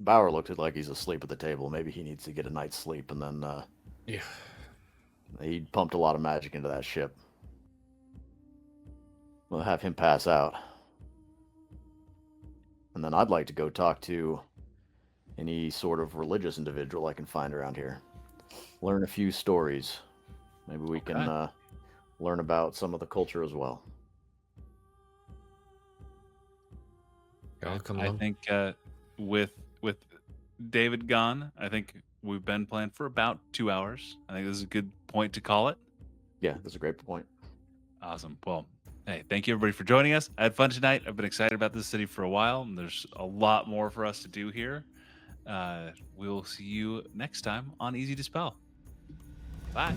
Bauer looked like he's asleep at the table. Maybe he needs to get a night's sleep, and then Yeah. he pumped a lot of magic into that ship. We'll have him pass out. And then I'd like to go talk to any sort of religious individual I can find around here. Learn a few stories. Maybe we can Okay. learn about some of the culture as well. I'll come I along. think with David gone, I think we've been playing for about 2 hours. I think this is a good point to call it. Yeah, that's a great point. Awesome. Well, hey, thank you everybody for joining us. I had fun tonight. I've been excited about this city for a while, and there's a lot more for us to do here. We'll see you next time on Easy Dispel. Bye.